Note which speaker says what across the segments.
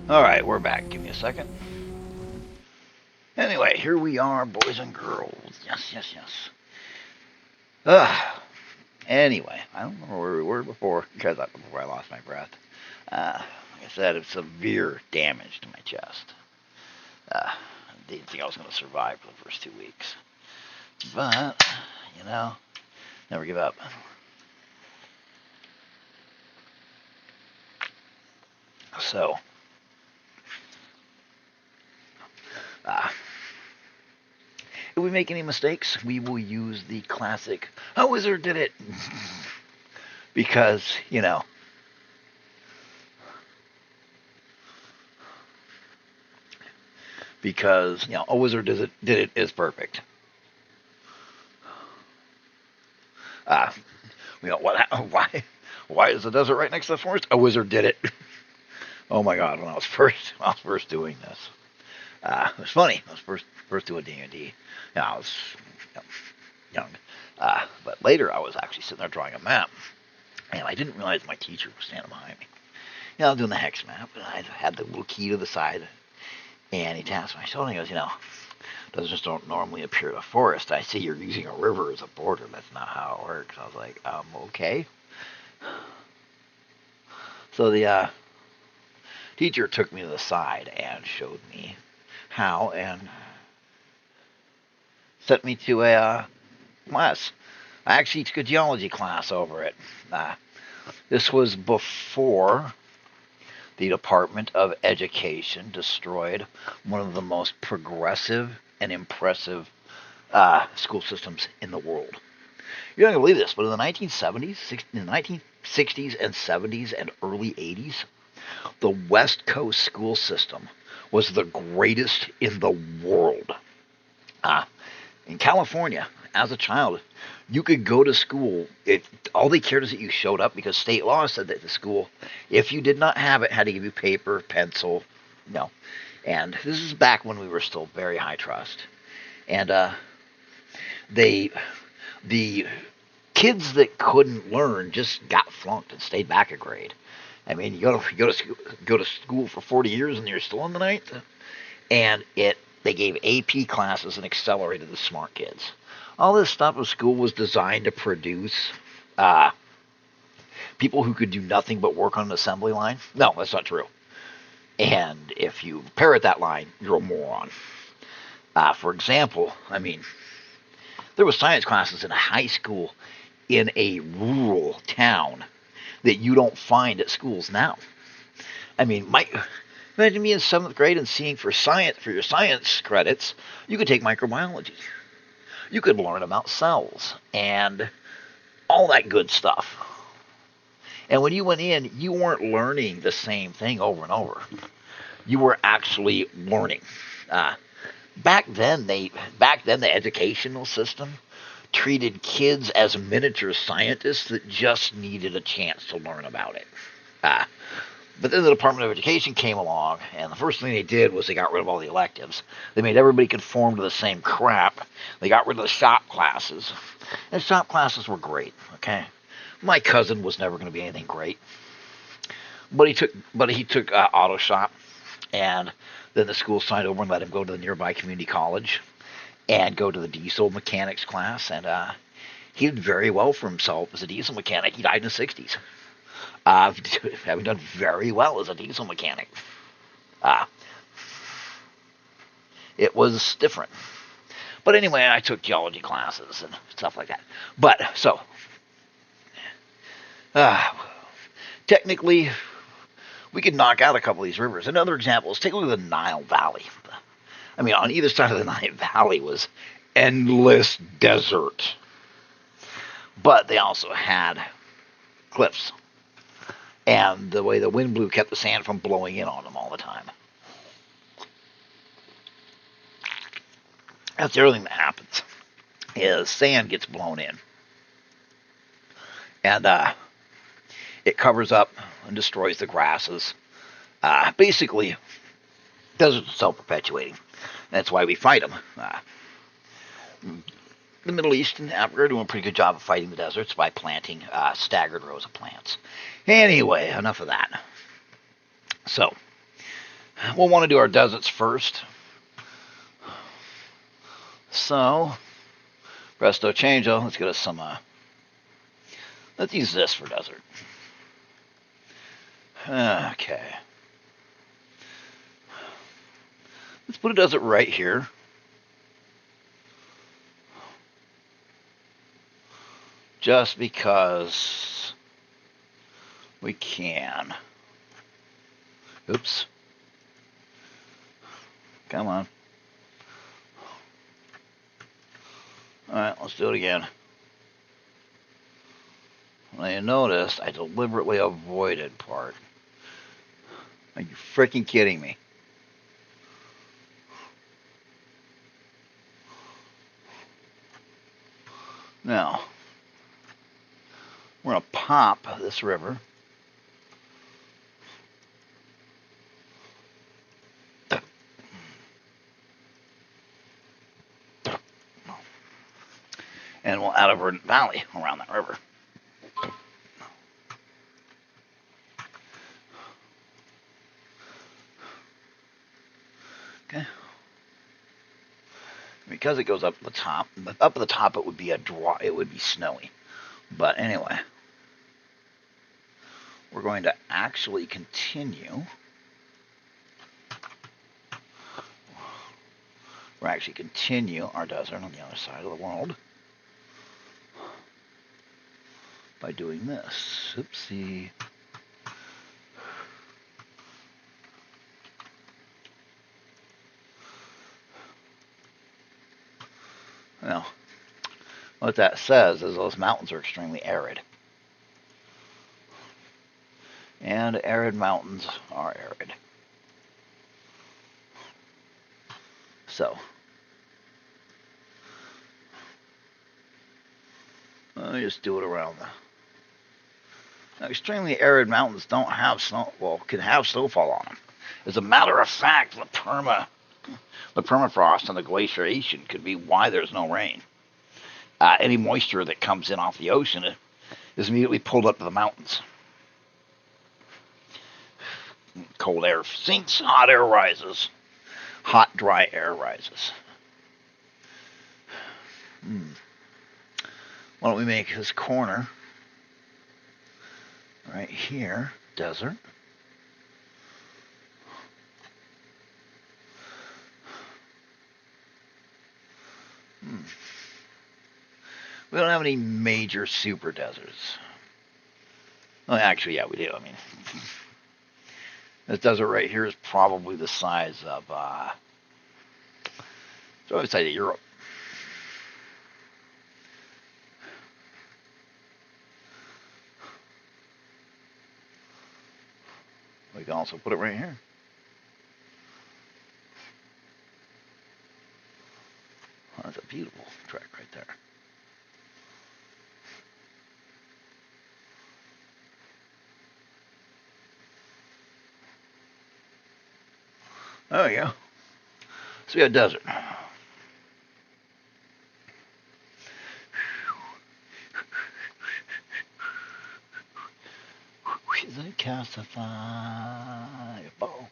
Speaker 1: Alright, we're back. Give me a second. Anyway, here we are, boys and girls. Yes, yes, yes. Anyway, I don't remember where we were before, before I lost my breath. Like I said, it's severe damage to my chest. I didn't think I was going to survive for the first 2 weeks. But, you know, never give up. So, if we make any mistakes, we will use the classic, "A wizard did it!" Because, a wizard did it is perfect. Uh, what? Why is the desert right next to the forest? A wizard did it. Oh my God! When I was first doing this, it was funny. I was first doing D&D. I was young, but later I was actually sitting there drawing a map, and I didn't realize my teacher was standing behind me. I was doing the hex map, and I had the little key to the side, and he taps my shoulder, and he goes, those just don't normally appear in a forest. I see you're using a river as a border. That's not how it works. I was like, okay. So the teacher took me to the side and showed me how, and sent me to a class. I actually took a geology class over it. This was before the Department of Education destroyed one of the most progressive and impressive school systems in the world. You're not going to believe this, but in the 1960s and 70s and early 80s, the West Coast school system was the greatest in the world. In California, as a child, you could go to school. All they cared is that you showed up, because state law said that the school, if you did not have it, had to give you paper, pencil, And this is back when we were still very high trust. And the kids that couldn't learn just got flunked and stayed back a grade. I mean, you go to school for 40 years and you're still in the ninth. And they gave AP classes and accelerated the smart kids. All this stuff of school was designed to produce people who could do nothing but work on an assembly line. No, that's not true. And if you parrot that line, you're a moron. For example, there was science classes in a high school in a rural town that you don't find at schools now. Imagine me in 7th grade and seeing for your science credits, you could take microbiology. You could learn about cells and all that good stuff. And when you went in, you weren't learning the same thing over and over. You were actually learning. Back then, the educational system treated kids as miniature scientists that just needed a chance to learn about it. But then the Department of Education came along, and the first thing they did was they got rid of all the electives. They made everybody conform to the same crap. They got rid of the shop classes. And shop classes were great, okay? My cousin was never going to be anything great. But he took auto shop, and then the school signed over and let him go to the nearby community college and go to the diesel mechanics class, and he did very well for himself as a diesel mechanic. He died in the 60s. Having done very well as a diesel mechanic. It was different. But anyway, I took geology classes and stuff like that. But, technically, we could knock out a couple of these rivers. Another example is take a look at the Nile Valley. On either side of the Nile Valley was endless desert. But they also had cliffs. And the way the wind blew kept the sand from blowing in on them all the time. That's the other thing that happens, is sand gets blown in. And it covers up and destroys the grasses. Basically, deserts are self-perpetuating. That's why we fight them. The Middle East and Africa are doing a pretty good job of fighting the deserts by planting staggered rows of plants. Anyway, enough of that. So, We'll want to do our deserts first. So, presto changeo. Let's get us some. Let's use this for desert. Okay. Let's put a desert right here. Just because we can. Oops. Come on. Alright, let's do it again. Now you noticed I deliberately avoided part. Are you freaking kidding me? Now, we're going to pop this river. And we'll add a verdant valley around that river. Okay. Because it goes up the top, up at the top it would be it would be snowy. But anyway, we're going to actually continue. We're actually continue our desert on the other side of the world by doing this. Oopsie. Well, what that says is those mountains are extremely arid. And arid mountains are arid. So, let me just do it around the... Now, extremely arid mountains don't have snow, well, can have snowfall on them. As a matter of fact, the permafrost and the glaciation could be why there's no rain. Any moisture that comes in off the ocean is immediately pulled up to the mountains. Cold air sinks, hot air rises. Hot, dry air rises. Why don't we make this corner right here desert? We don't have any major super deserts. Well, actually, yeah, we do. I mean, this desert right here is probably the size of, it's the size of Europe. We can also put it right here. Oh, that's a beautiful track right there. There we go. So we have desert. They cast a fireball.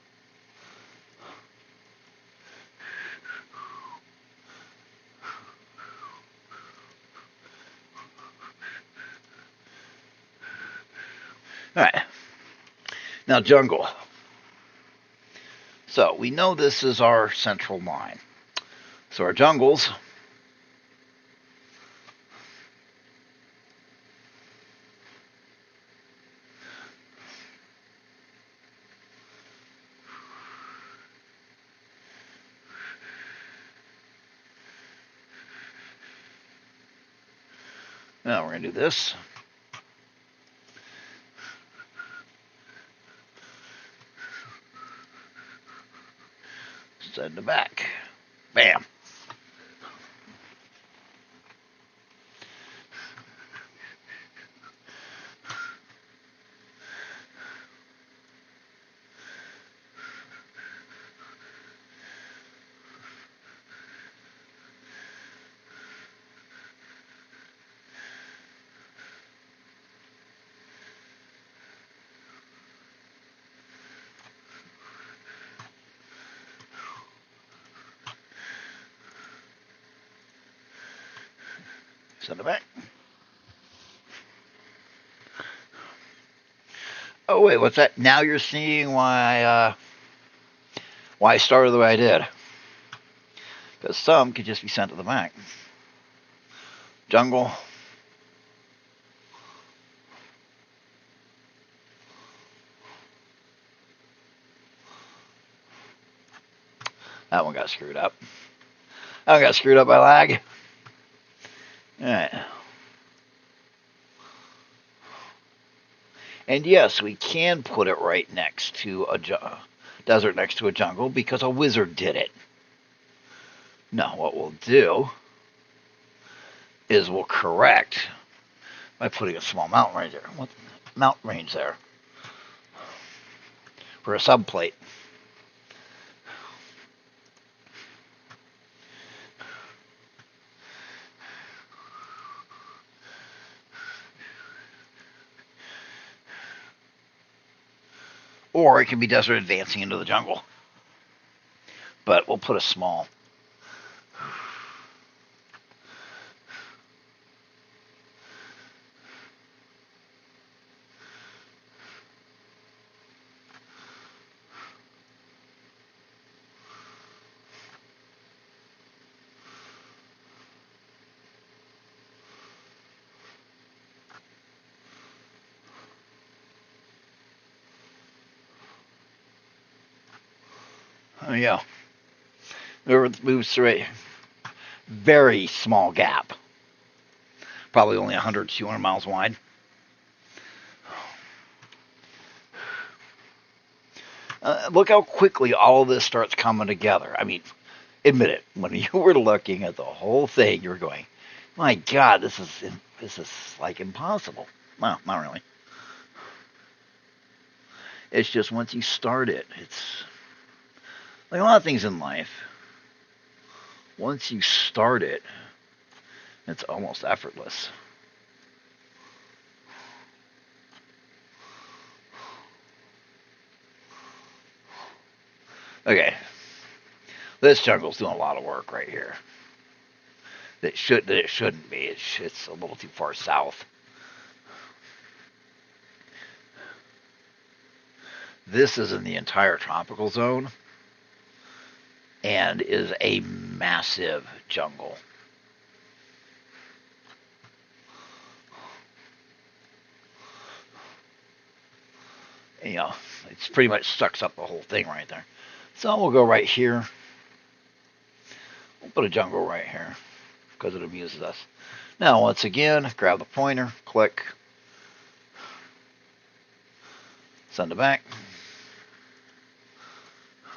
Speaker 1: Alright. Now jungle. So we know this is our central line. So our jungles now we're going to do this. Send it back. Bam. Send it back. Oh wait, what's that? Now you're seeing why I started the way I did. Because some could just be sent to the back. Jungle. That one got screwed up. That one got screwed up by lag. Alright. And yes, we can put it right next to a desert next to a jungle because a wizard did it. Now, what we'll do is we'll correct by putting a small mountain range there. What mountain range there? For a subplate. Or it can be desert advancing into the jungle. But we'll put a small. Oh yeah. Moves through a very small gap. Probably only 100, 200 miles wide. Look how quickly all of this starts coming together. I mean, admit it. When you were looking at the whole thing, you were going, "My God, this is like impossible." Well, not really. It's just once you start it, it's like a lot of things in life. Once you start it, it's almost effortless. Okay, this jungle's doing a lot of work right here. It shouldn't be. It's a little too far south. This is in the entire tropical zone and is a massive jungle. You know, it's pretty much sucks up the whole thing right there. So we'll go right here. We'll put a jungle right here because it amuses us. Now, once again, grab the pointer, click, send it back,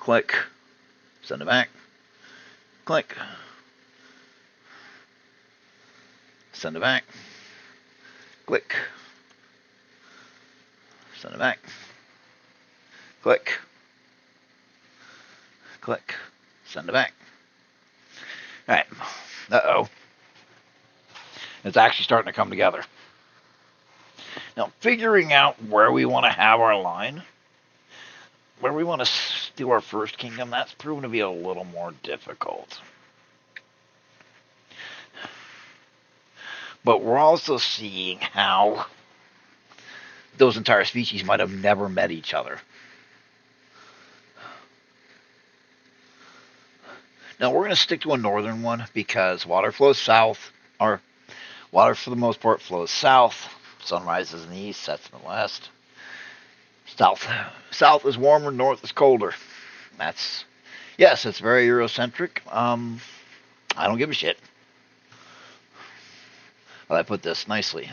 Speaker 1: click, send it back, click, send it back, click, send it back, click, click, send it back. All right. Uh-oh. It's actually starting to come together. Now, figuring out where we want to have our line, where we want to do our first kingdom, that's proven to be a little more difficult. But we're also seeing how those entire species might have never met each other. Now, we're going to stick to a northern one because water flows south, or water for the most part flows south. Sun rises in the east, sets in the west. South is warmer, north is colder. Yes, it's very Eurocentric. I don't give a shit. Well, I put this nicely.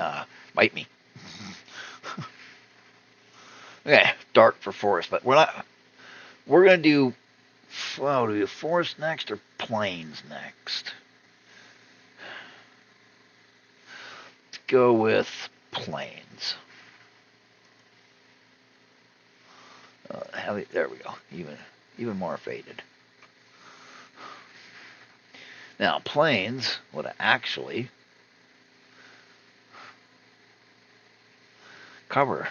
Speaker 1: Bite me. Okay, dark for forest, but we're not. We're gonna do. Well, do we do forest next or plains next? Let's go with plains. There we go. Even more faded. Now, plains would actually cover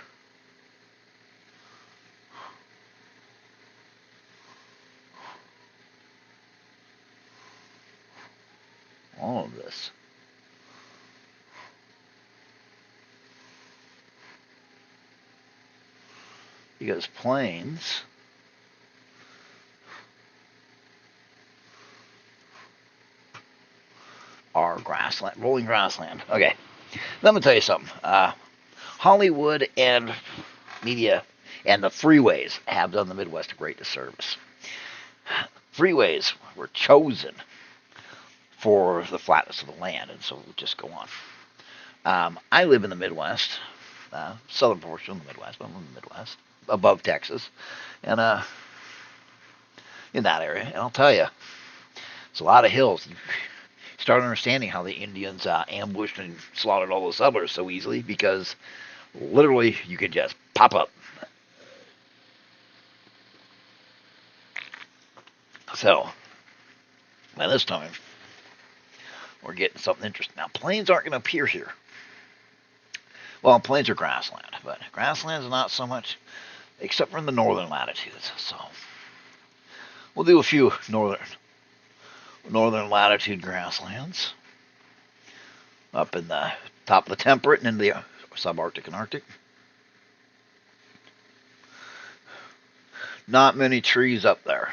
Speaker 1: all of this. because plains are grassland, rolling grassland. Okay, let me tell you something. Hollywood and media and the freeways have done the Midwest a great disservice. Freeways were chosen for the flatness of the land, and so we'll just go on. I live in the Midwest, southern portion of the Midwest, but I'm in the Midwest, above Texas, and in that area. And I'll tell you, it's a lot of hills. You start understanding how the Indians ambushed and slaughtered all the settlers so easily because literally you could just pop up. So, by this time, we're getting something interesting. Now, plains aren't going to appear here. Well, plains are grassland, but grassland is not so much, except for in the northern latitudes. So, we'll do a few northern latitude grasslands up in the top of the temperate and in the subarctic and Arctic. Not many trees up there.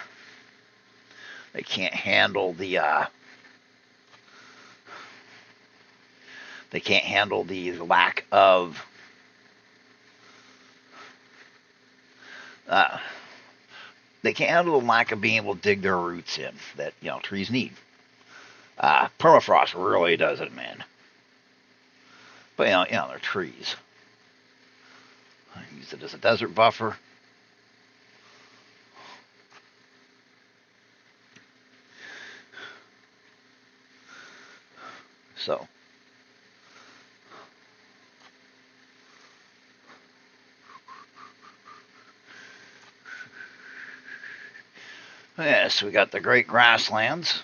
Speaker 1: They can't handle the lack of they can't handle the lack of being able to dig their roots in that trees need. Permafrost really does it, man. But they're trees. I use it as a desert buffer. So, yes, we got the great grasslands.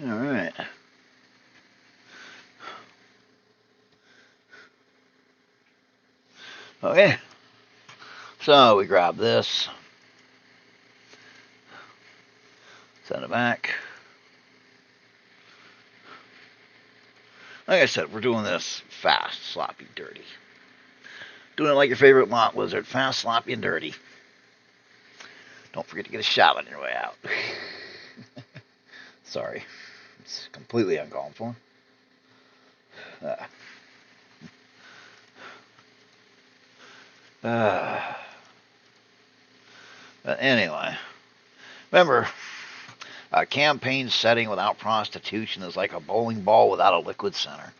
Speaker 1: All right. Okay. So we grab this, send it back. Like I said, we're doing this fast, sloppy, dirty. Doing it like your favorite lot lizard. Fast, sloppy, and dirty. Don't forget to get a shot on your way out. Sorry. It's completely uncalled for. But anyway, remember, a campaign setting without prostitution is like a bowling ball without a liquid center.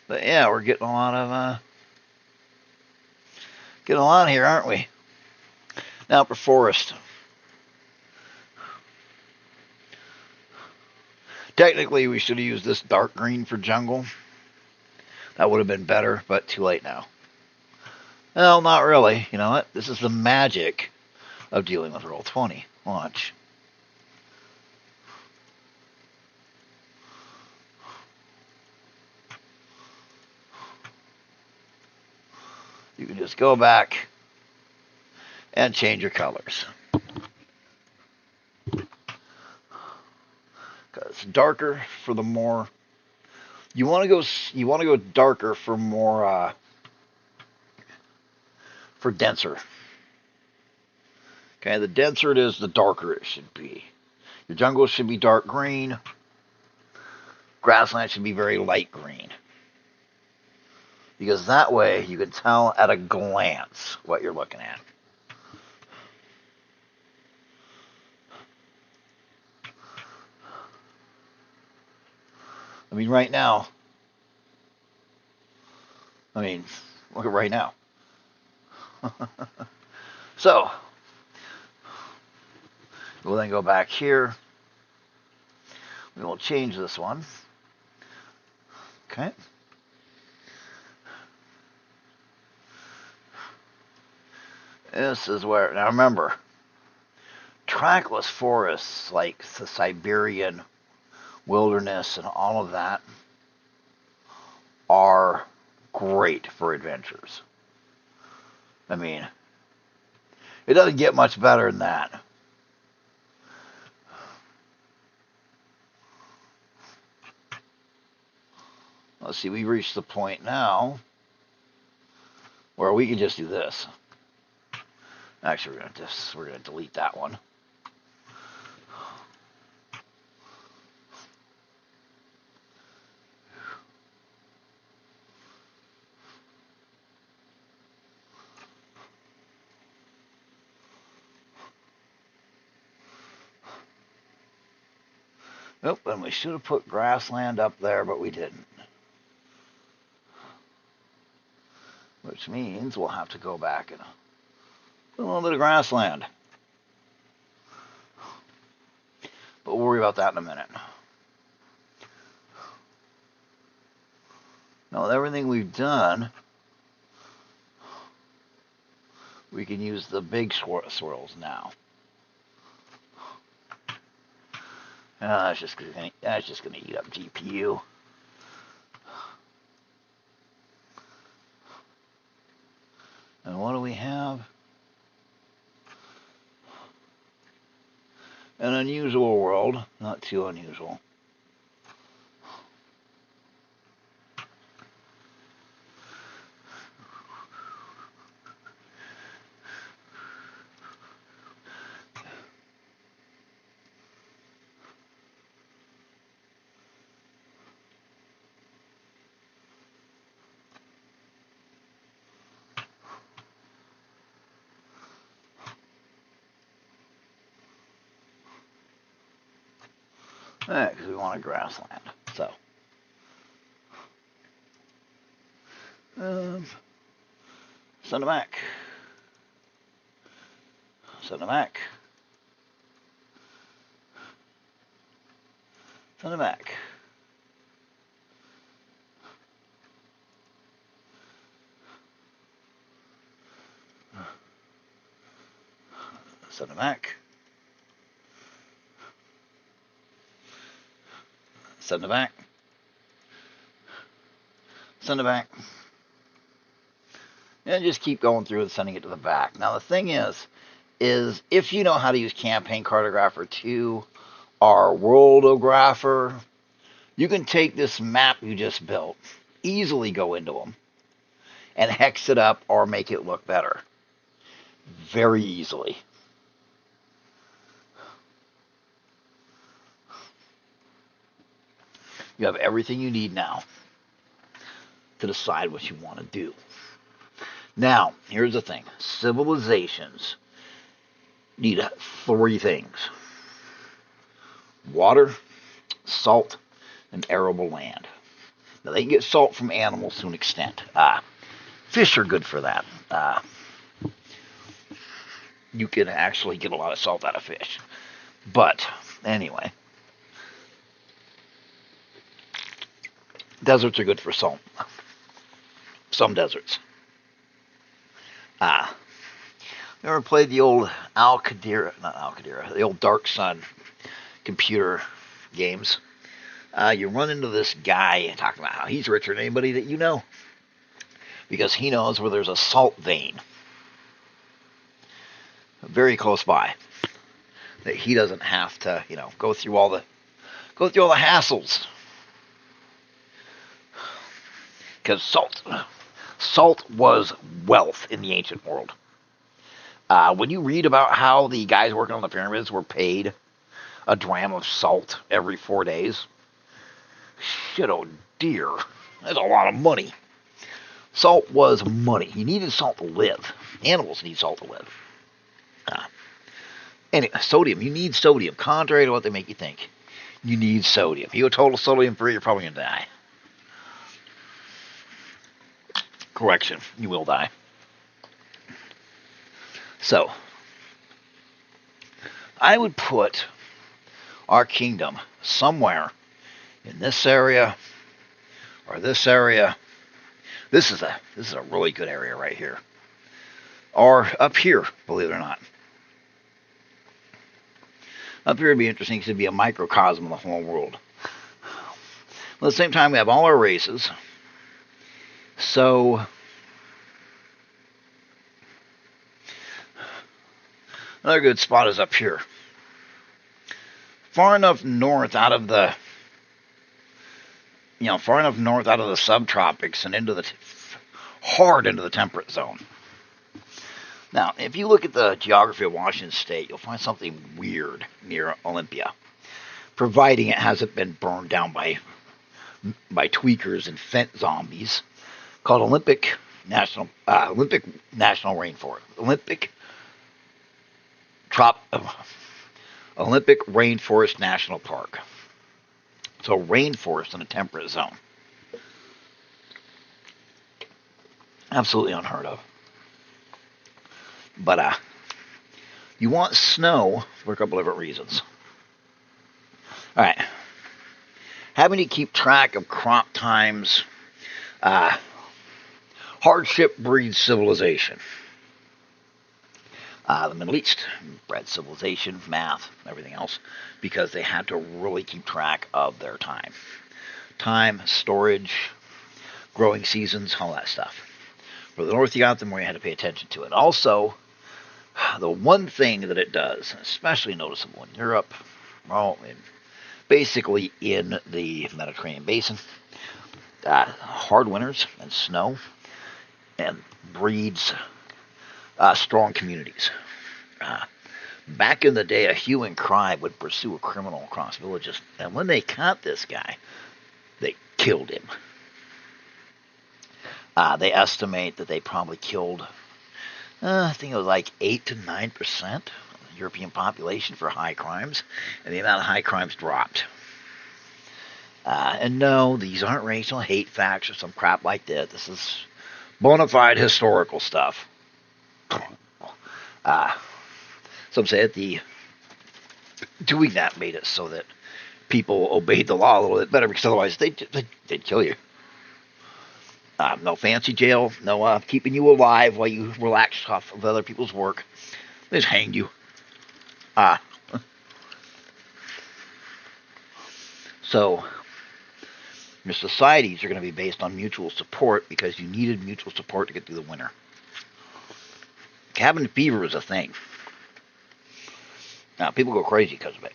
Speaker 1: But yeah, we're getting a lot here, aren't we? Now for forest. Technically, we should have used this dark green for jungle. That would have been better, but too late now. Well, not really. You know what? This is the magic of dealing with Roll20. Watch. You can just go back and change your colors. It's darker for the more you want to go darker for more for denser. Okay, the denser it is, the darker it should be. Your jungle should be dark green. Grassland should be very light green. Because that way you can tell at a glance what you're looking at. I mean, right now. Look at right now. So, we'll then go back here. We will change this one. Okay. This is where, now remember, trackless forests like the Siberian wilderness and all of that are great for adventures. I mean, it doesn't get much better than that. Let's see, we've reached the point now where we can just do this. Actually, we're gonna delete that one. Nope, and we should have put grassland up there, but we didn't. Which means we'll have to go back and put a little bit of grassland. But we'll worry about that in a minute. Now, with everything we've done, we can use the big swirls now. That's just gonna eat up GPU. And what do we have? An unusual world, not too unusual. Because we want a grassland. So, send it back. Send it back. Send it back. Send it back. Send it back. Send it back. And just keep going through and sending it to the back. Now the thing is if you know how to use Campaign Cartographer 2 or Worldographer, you can take this map you just built, easily go into them, and hex it up or make it look better. Very easily. You have everything you need now to decide what you want to do. Now, here's the thing. Civilizations need 3 things. Water, salt, and arable land. Now, they can get salt from animals to an extent. Fish are good for that. You can actually get a lot of salt out of fish. But, anyway. Deserts are good for salt. Some deserts. You ever played the old the old Dark Sun computer games? You run into this guy talking about how he's richer than anybody that you know. Because he knows where there's a salt vein. Very close by. That he doesn't have to, go through all the hassles. Because salt was wealth in the ancient world. When you read about how the guys working on the pyramids were paid a dram of salt every 4 days, shit, oh dear, that's a lot of money. Salt was money. You needed salt to live. Animals need salt to live. Anyway, sodium. You need sodium. Contrary to what they make you think, you need sodium. If you go total sodium free, you're probably going to die. Correction, you will die. So, I would put our kingdom somewhere in this area or this area. This is a really good area right here. Or up here, believe it or not. Up here would be interesting because it'd be a microcosm of the whole world. But at the same time, we have all our races. So, another good spot is up here. Far enough north out of the, subtropics and hard into the temperate zone. Now, if you look at the geography of Washington State, you'll find something weird near Olympia, providing it hasn't been burned down by tweakers and fent zombies, called Olympic National Rainforest. Olympic Rainforest National Park. So rainforest in a temperate zone. Absolutely unheard of. But you want snow for a couple of different reasons. All right. Having to keep track of crop times, hardship breeds civilization. The Middle East bred civilization, math, everything else, because they had to really keep track of their time. Time, storage, growing seasons, all that stuff. For the north you got, the more you had to pay attention to it. Also, the one thing that it does, especially noticeable in Europe, basically in the Mediterranean basin, hard winters and snow, and breeds strong communities. Back in the day, a hue and cry would pursue a criminal across villages, and when they caught this guy, they killed him. They estimate that they probably killed, I think it was like 8 to 9% of the European population for high crimes, and the amount of high crimes dropped. And no, these aren't racial hate facts or some crap like that. This is bona fide historical stuff. Some say that doing that made it so that people obeyed the law a little bit better, because otherwise they'd kill you. No fancy jail, no keeping you alive while you relax off of other people's work. They just hanged you. So your societies are going to be based on mutual support, because you needed mutual support to get through the winter. Cabin fever was a thing. Now, people go crazy because of it.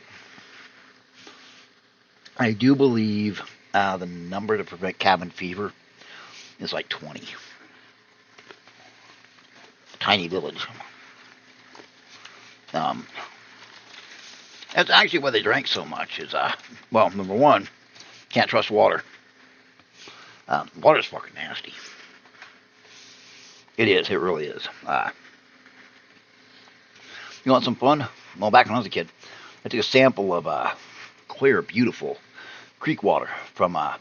Speaker 1: I do believe the number to prevent cabin fever is like 20. Tiny village. That's actually why they drank so much. Is number one, can't trust water. Water's fucking nasty. It is. It really is. You want some fun? Well, back when I was a kid, I took a sample of clear, beautiful creek water from up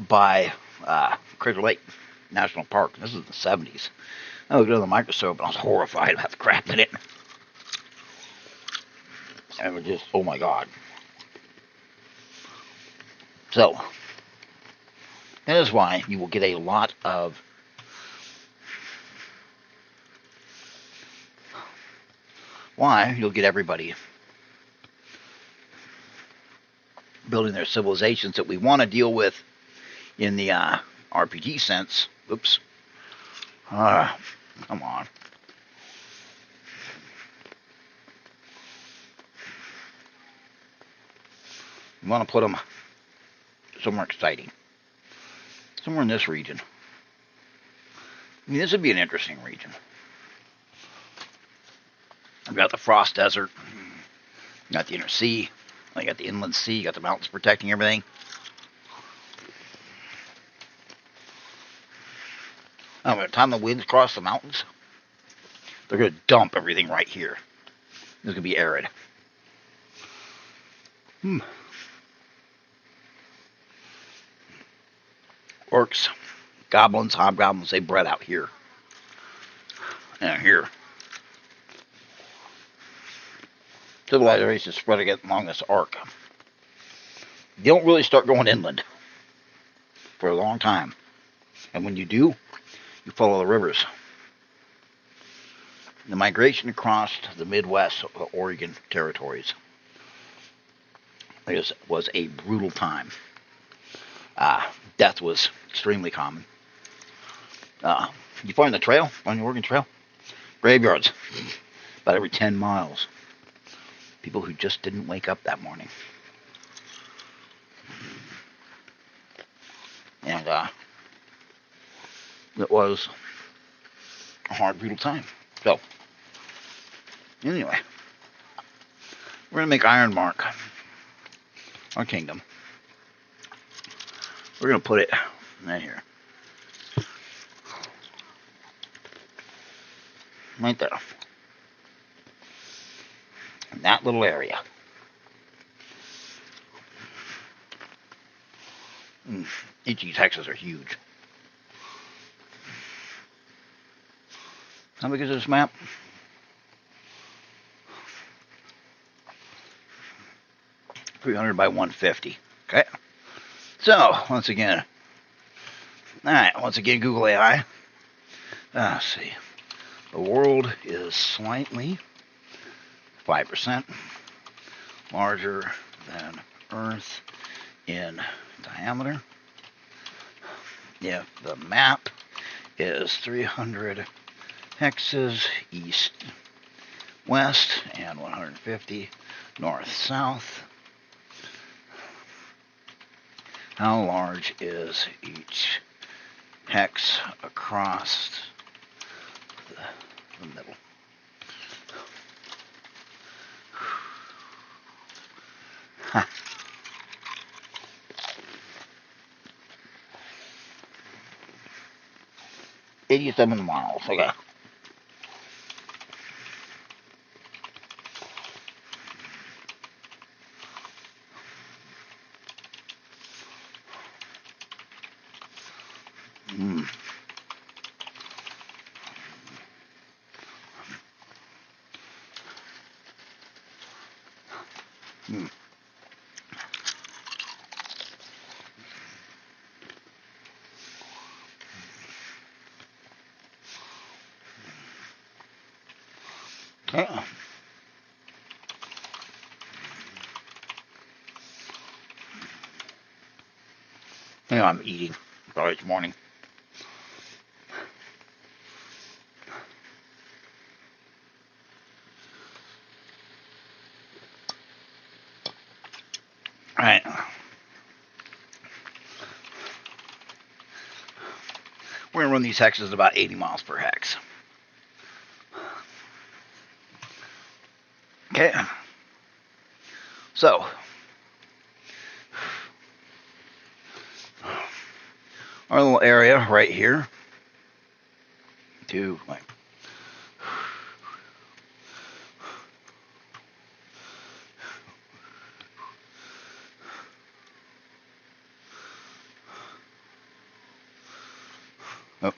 Speaker 1: by Crater Lake National Park. This is the 70s. I looked at the microscope and I was horrified about the crap in it. And it was just, oh my God. So, that is why you will get a lot of you'll get everybody building their civilizations that we want to deal with in the RPG sense. Oops. Come on. You want to put them somewhere exciting. Somewhere in this region. I mean, this would be an interesting region. I've got the frost desert. You got the inner sea. You got the inland sea. You got the mountains protecting everything. By the time the winds cross the mountains, they're going to dump everything right here. It's going to be arid. Orcs, goblins, hobgoblins, they bred out here. And here. Civilization is spreading it along this arc. You don't really start going inland for a long time. And when you do, you follow the rivers. The migration across the Midwest Oregon territories was a brutal time. Death was extremely common. You find the trail, on the Oregon Trail, graveyards, about every 10 miles. People who just didn't wake up that morning. And it was a hard, brutal time. So, anyway, we're going to make Ironmark our kingdom. We're going to put it right here. Right there. In that little area. Each of these hexes are huge. How big is this map? .300 by 150. Okay. So, once again, Google AI. Let's see. The world is slightly 5% larger than Earth in diameter. If the map is 300 hexes east, west, and 150 north, south, how large is each hex across the middle? Ha. 87 miles. Okay. Okay. You know, I'm eating. Sorry, it's morning. Alright. We're going to run these hexes at about 80 miles per hex. Okay. So, our little area right here to like oh.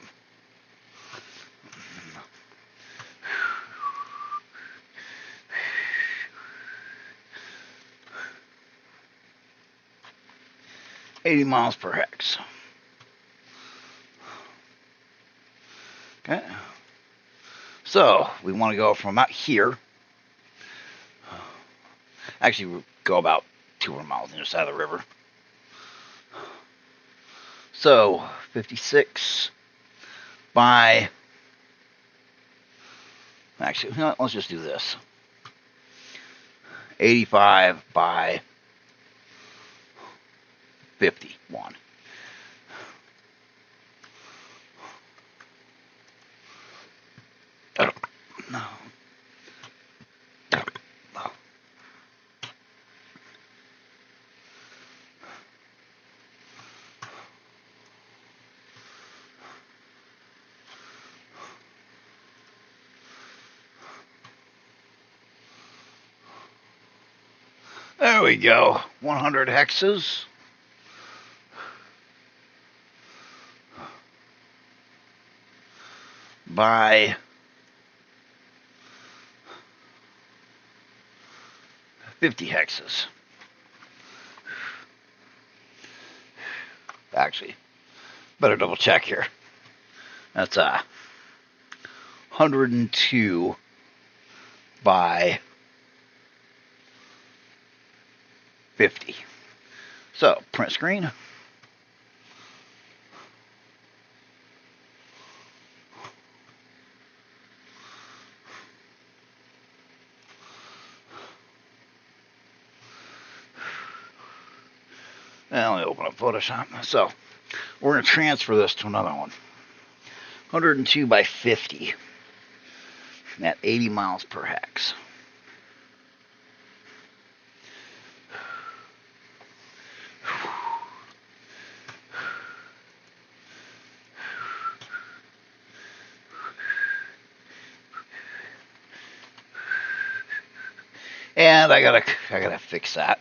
Speaker 1: 80 miles per hex. Okay. So, we want to go from out here. Actually, we'll go about 200 miles on the other side of the river. So, 56 by... Actually, you know what, let's just do this. 85 by 51. No. There we go. 100 hexes. By 50 hexes. Actually, better double check here. That's 102 by 50. So, print screen. Now let me open up Photoshop. So, we're going to transfer this to another one. 102 by 50 at 80 miles per hex. And I gotta fix that.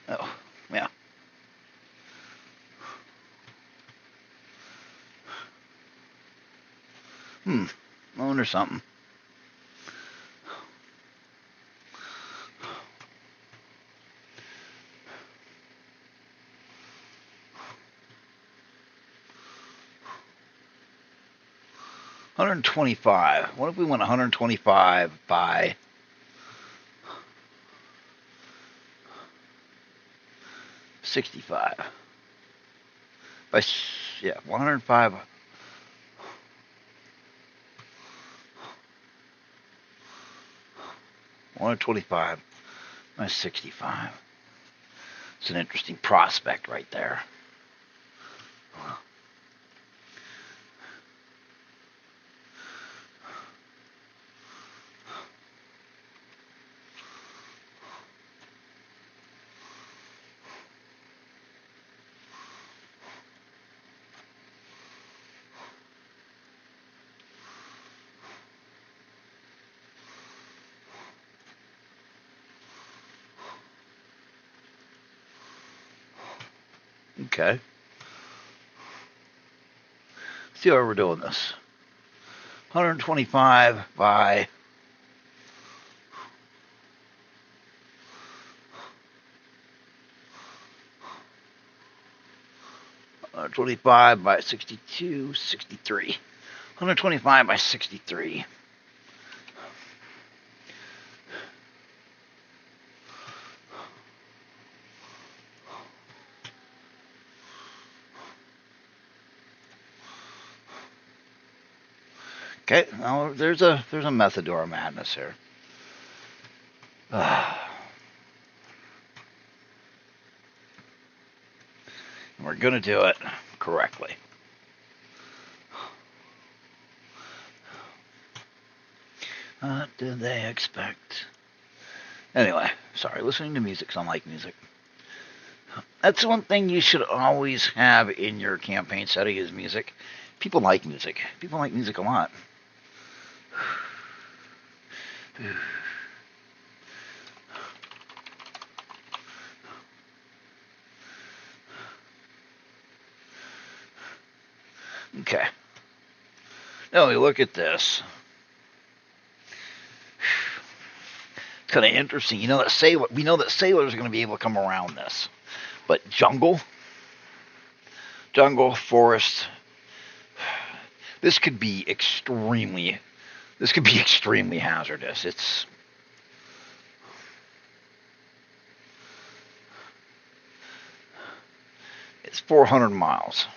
Speaker 1: Oh, yeah. I wonder something. $125. What if we went 125 by 65? By 105. 125 by 65. It's an interesting prospect right there. Okay. See how we're doing this. 125 by 125 by 62, 63. 125 by 63. Okay, now there's a method to our madness here. And we're gonna do it correctly. What did they expect? Anyway, sorry, listening to music, because I like music. That's one thing you should always have in your campaign setting is music. People like music. People like music a lot. Okay. Now we look at this. It's kind of interesting. You know that we know that sailors are going to be able to come around this, but jungle, forest. This could be extremely hazardous. It's 400 miles.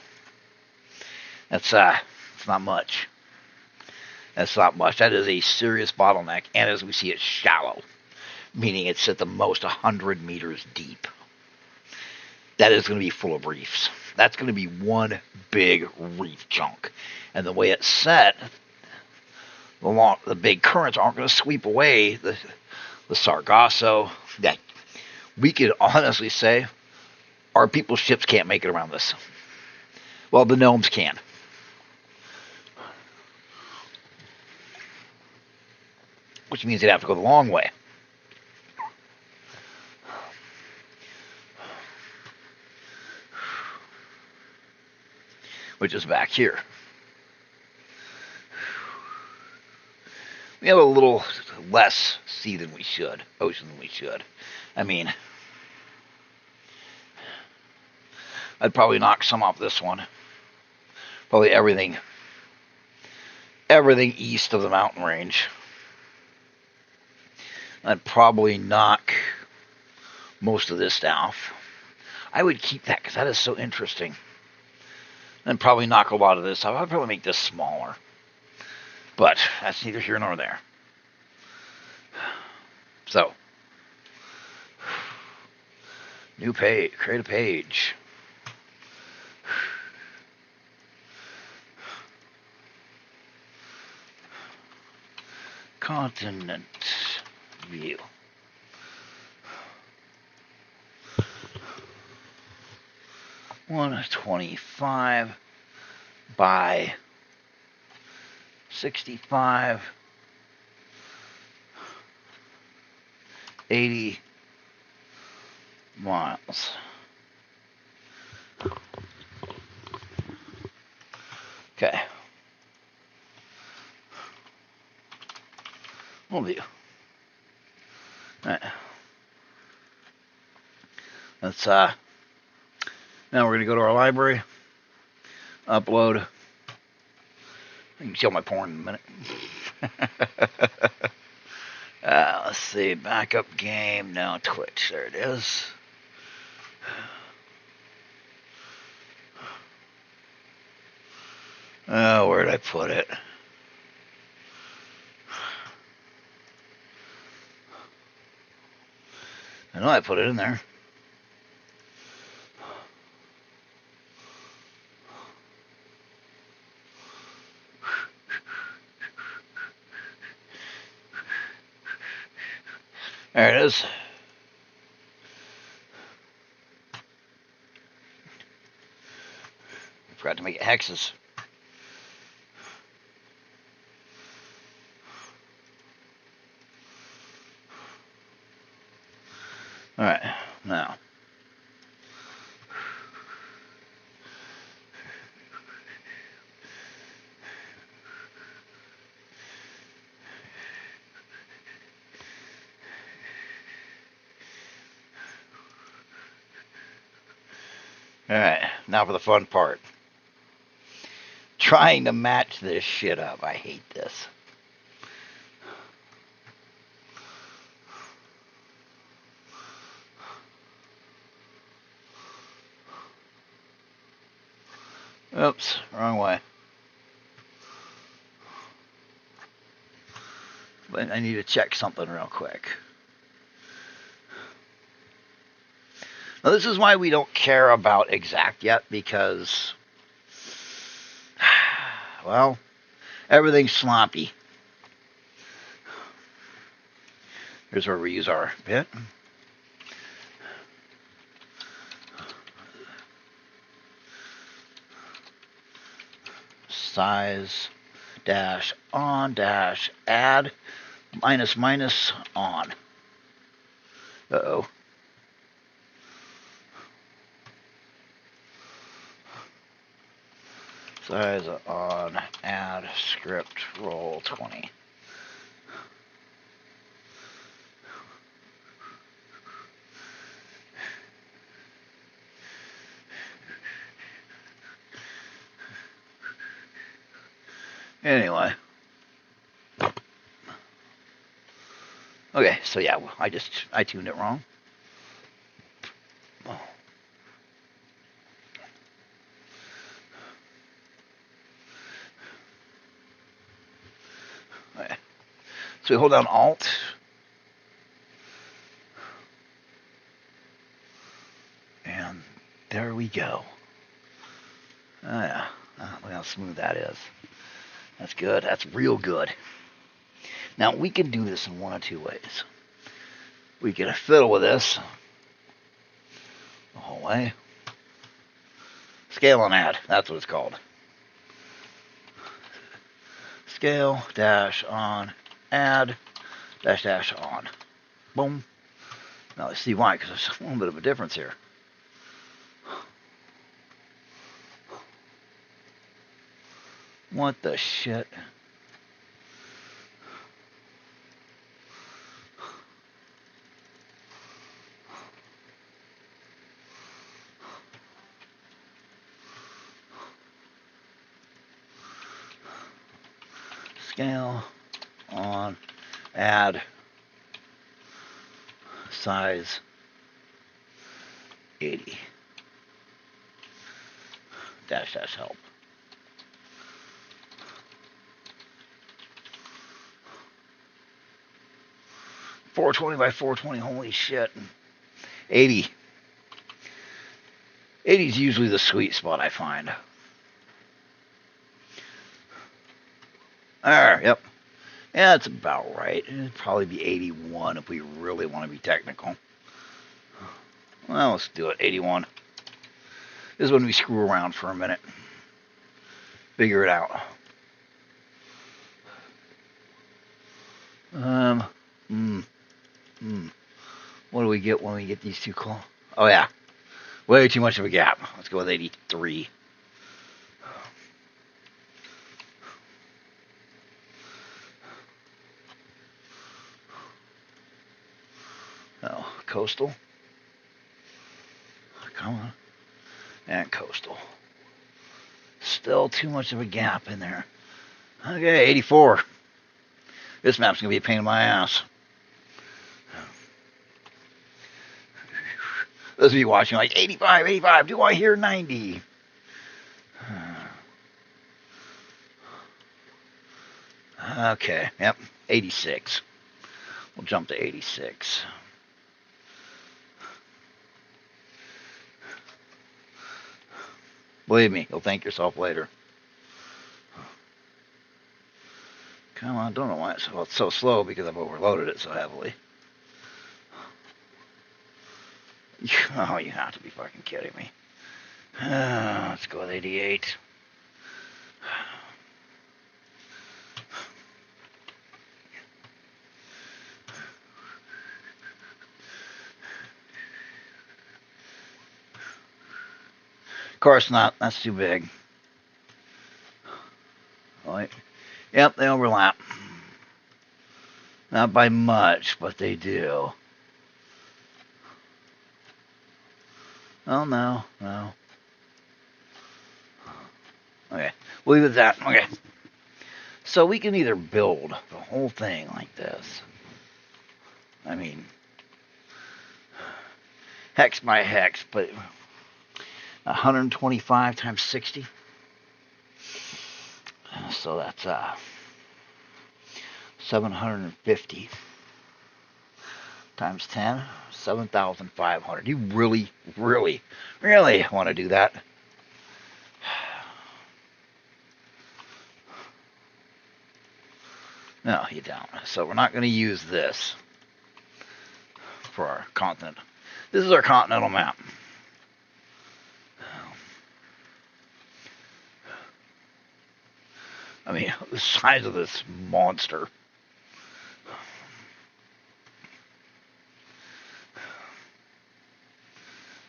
Speaker 1: That's it's not much. That's not much. That is a serious bottleneck, and as we see, it's shallow, meaning it's at the most 100 meters deep. That is going to be full of reefs. That's going to be one big reef chunk, and the way it's set, the big currents aren't going to sweep away the Sargasso. That we could honestly say our people's ships can't make it around this. Well, the gnomes can. which means they'd have to go the long way. Which is back here. We have a little less sea than we should, ocean than we should. I mean, I'd probably knock some off this one. Probably everything east of the mountain range. I'd probably knock most of this off. I would keep that because that is so interesting. And probably knock a lot of this off. I'd probably make this smaller. But that's neither here nor there. So, new page, create a page. Continent view. $125 by 65, 80 miles. Okay. We'll do. All right. Let's now we're gonna go to our library, upload. You can show my porn in a minute. Let's see, backup game, now Twitch, there it is. Oh, where did I put it? I know I put it in there. There it is. I forgot to make it hexes. All right, now. All right, now for the fun part. Trying to match this shit up. I hate this. Oops, wrong way. But I need to check something real quick. Now, this is why we don't care about exact yet, because, well, everything's sloppy. Here's where we use our bit. Size dash on dash add minus minus on. Uh-oh. Size on add script roll 20. Anyway. Okay, so yeah, I tuned it wrong. Oh. Okay. So we hold down Alt. And there we go. Oh yeah. Look how smooth that is. That's good. That's real good. Now, we can do this in one of two ways. We can fiddle with this the whole way. Scale and add. That's what it's called. Scale dash on add dash on. Boom. Now let's see why, because there's a little bit of a difference here. What the shit? Scale on, add, size 80, dash help. .420 by 420, holy shit. 80. 80 is usually the sweet spot, I find. Yep. Yeah, that's about right. It'd probably be 81 if we really want to be technical. Well, let's do it. 81. This is when we screw around for a minute. Figure it out. What do we get when we get these two close? Oh, yeah. Way too much of a gap. Let's go with 83. Oh, coastal. Come on. And coastal. Still too much of a gap in there. Okay, 84. This map's going to be a pain in my ass. Those of you watching like 85, 85. Do I hear 90? Okay, yep, 86. We'll jump to 86. Believe me, you'll thank yourself later. Come on, don't know why it's so slow, because I've overloaded it so heavily. Oh, you have to be fucking kidding me. Let's go with 88. Of course not. That's too big. Right. Yep, they overlap. Not by much, but they do. Oh, no. Okay, we'll leave it at that. Okay. So we can either build the whole thing like this. I mean, hex by hex, but 125 times 60. So that's 750 times 10, 7,500. You really want to do that? No, you don't. So we're not going to use this for our continent. This is our continental map. I mean, the size of this monster.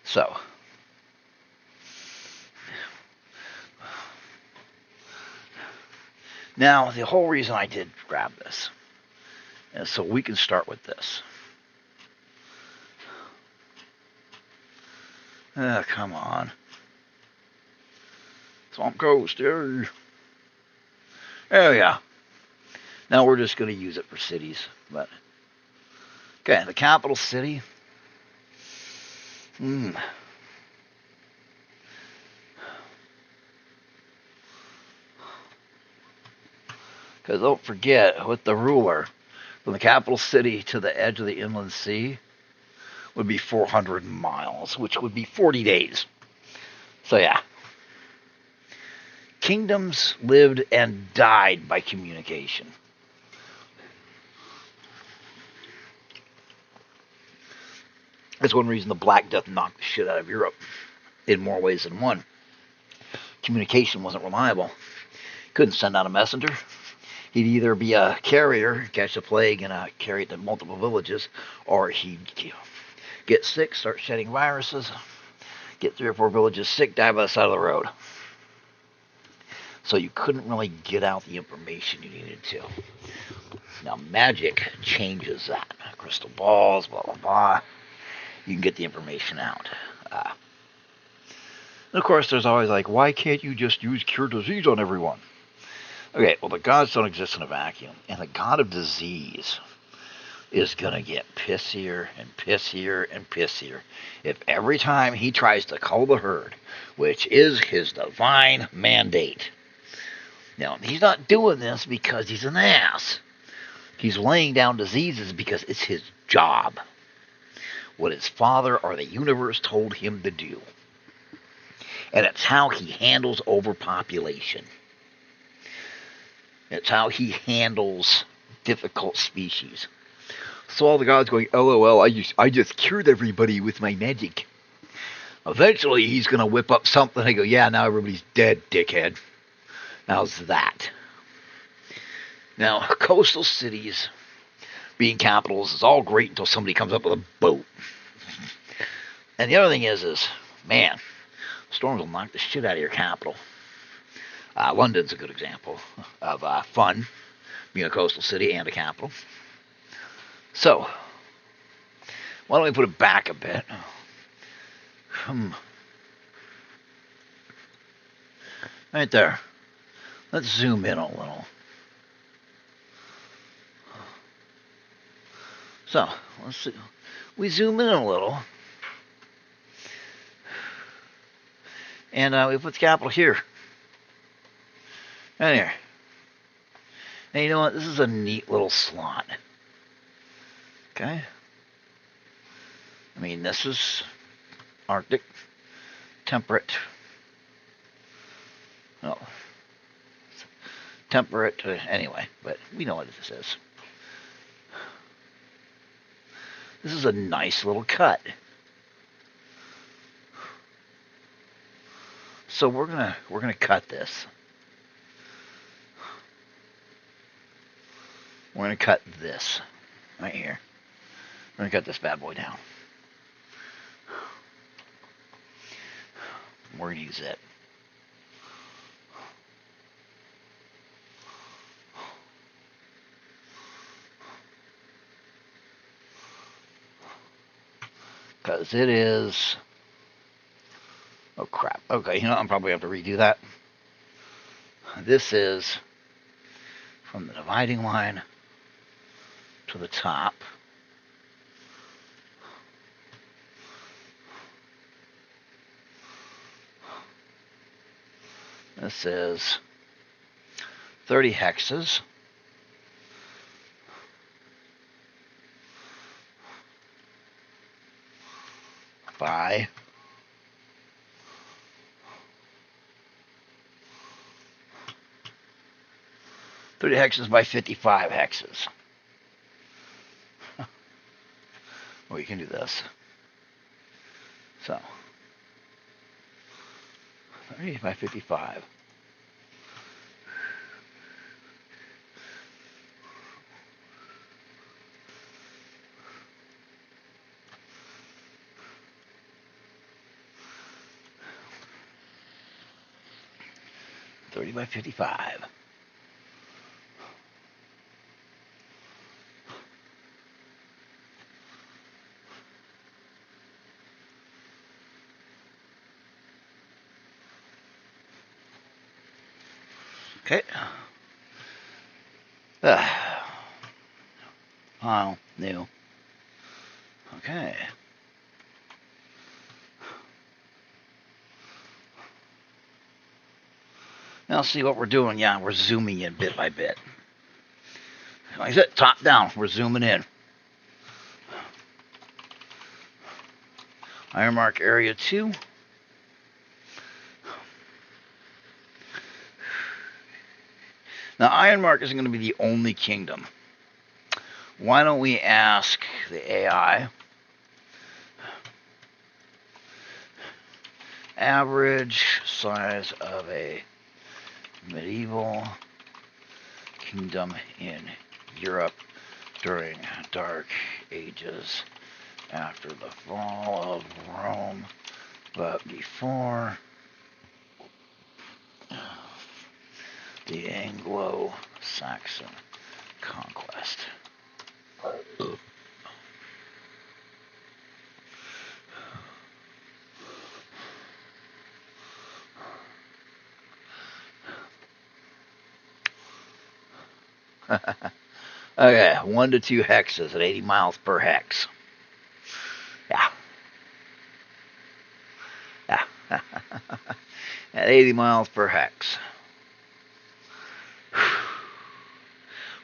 Speaker 1: So, now the whole reason I did grab this is so we can start with this. Come on. Swamp Coast, there. There we go. Now we're just going to use it for cities. But okay, the capital city. Because don't forget, with the ruler, from the capital city to the edge of the inland sea would be 400 miles, which would be 40 days. So yeah. Kingdoms lived and died by communication. That's one reason the Black Death knocked the shit out of Europe in more ways than one. Communication wasn't reliable. Couldn't send out a messenger. He'd either be a carrier, catch the plague, and carry it to multiple villages, or he'd get sick, start shedding viruses, get 3 or 4 villages sick, die by the side of the road. So you couldn't really get out the information you needed to. Now, magic changes that. Crystal balls, blah, blah, blah. You can get the information out. And of course, there's always like, why can't you just use cure disease on everyone? Okay, well, the gods don't exist in a vacuum. And the god of disease is going to get pissier and pissier and pissier if every time he tries to cull the herd, which is his divine mandate. Now, he's not doing this because he's an ass. He's laying down diseases because it's his job. What his father or the universe told him to do. And it's how he handles overpopulation. It's how he handles difficult species. So all the gods going, LOL, I just cured everybody with my magic. Eventually he's going to whip up something and go, yeah, now everybody's dead, dickhead. How's that? Now, coastal cities being capitals is all great until somebody comes up with a boat. And the other thing is, man, storms will knock the shit out of your capital. London's a good example of fun, being a coastal city and a capital. So, why don't we put it back a bit? Right there. Let's zoom in a little. So, let's see. We zoom in a little. And we put the capital here. Right here. And you know what? This is a neat little slot. Okay? I mean, this is Arctic, temperate. Oh. Temperate, anyway, but we know what this is. This is a nice little cut. So we're gonna cut this. We're gonna cut this right here. We're gonna cut this bad boy down. We're gonna use it. Because it is... Oh, crap. Okay, you know, I'm probably going to have to redo that. This is from the dividing line to the top. This is 30 hexes. By 30 hexes by 55 hexes. Well, you can do this. So, 30 by 55. By 55. Okay. File, new. Okay. Now see what we're doing. Yeah, we're zooming in bit by bit. Like I said, top down, we're zooming in. Ironmark area 2. Now, Ironmark isn't going to be the only kingdom. Why don't we ask the AI average size of a medieval kingdom in Europe during Dark Ages, after the fall of Rome, but before the Anglo-Saxon conquest. Okay, 1 to 2 hexes at 80 miles per hex. Yeah. Yeah. At 80 miles per hex.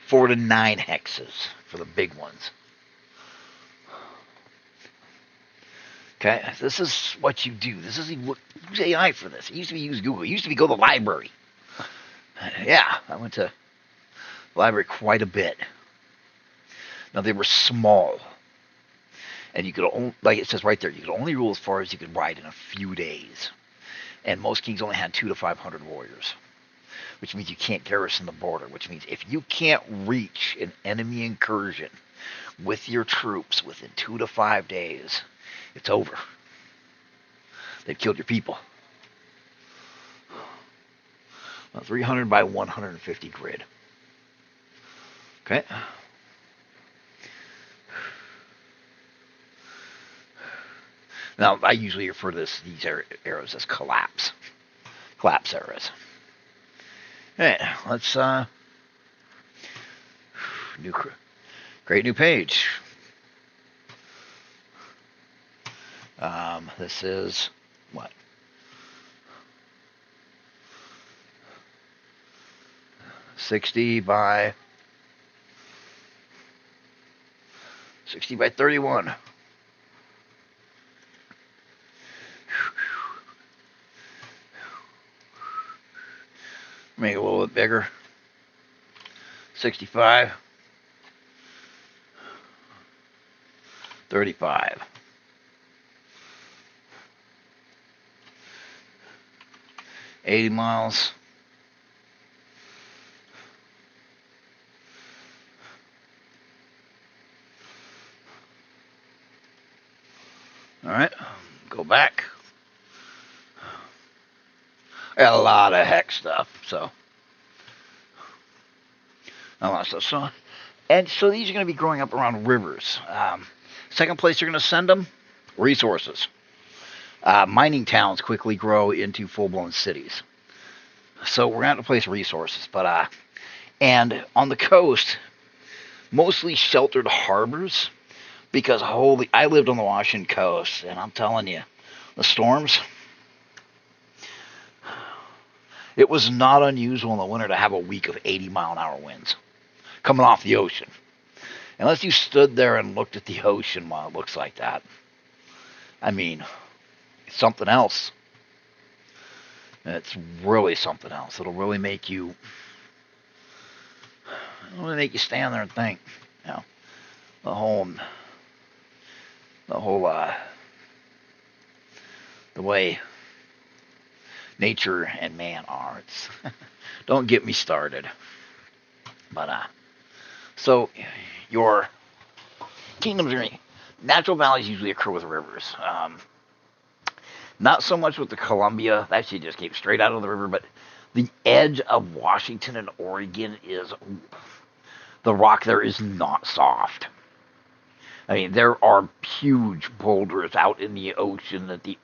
Speaker 1: 4 to 9 hexes for the big ones. Okay, this is what you do. This is use AI for this. It used to be use Google. It used to be go to the library. Yeah, I went to the library quite a bit. Now they were small, and you could only, like it says right there, you could only rule as far as you could ride in a few days. And most kings only had 2 to 500 warriors, which means you can't garrison the border. Which means if you can't reach an enemy incursion with your troops within 2 to 5 days, it's over. They've killed your people. 300 by 150 grid. Okay. Now, I usually refer to these arrows as collapse arrows. Okay, let's create new page. This is what? $60 by 31. Make it a little bit bigger. 65. 35. $80 miles. All right, go back. I got a lot of hex stuff, so a lot of stuff. So these are going to be growing up around rivers. Second place you're going to send them, resources. Mining towns quickly grow into full-blown cities. So we're going to have to place resources. And on the coast, mostly sheltered harbors, because I lived on the Washington coast, and I'm telling you, the storms, it was not unusual in the winter to have a week of 80-mile-an-hour winds coming off the ocean. Unless you stood there and looked at the ocean while it looks like that. I mean, it's something else. It's really something else. It'll really make you stand there and think. You know, the way nature and man are. It's don't get me started. So your kingdoms are natural valleys usually occur with rivers. Not so much with the Columbia. That actually just came straight out of the river, but the edge of Washington and Oregon is the rock there is not soft. I mean, there are huge boulders out in the ocean that the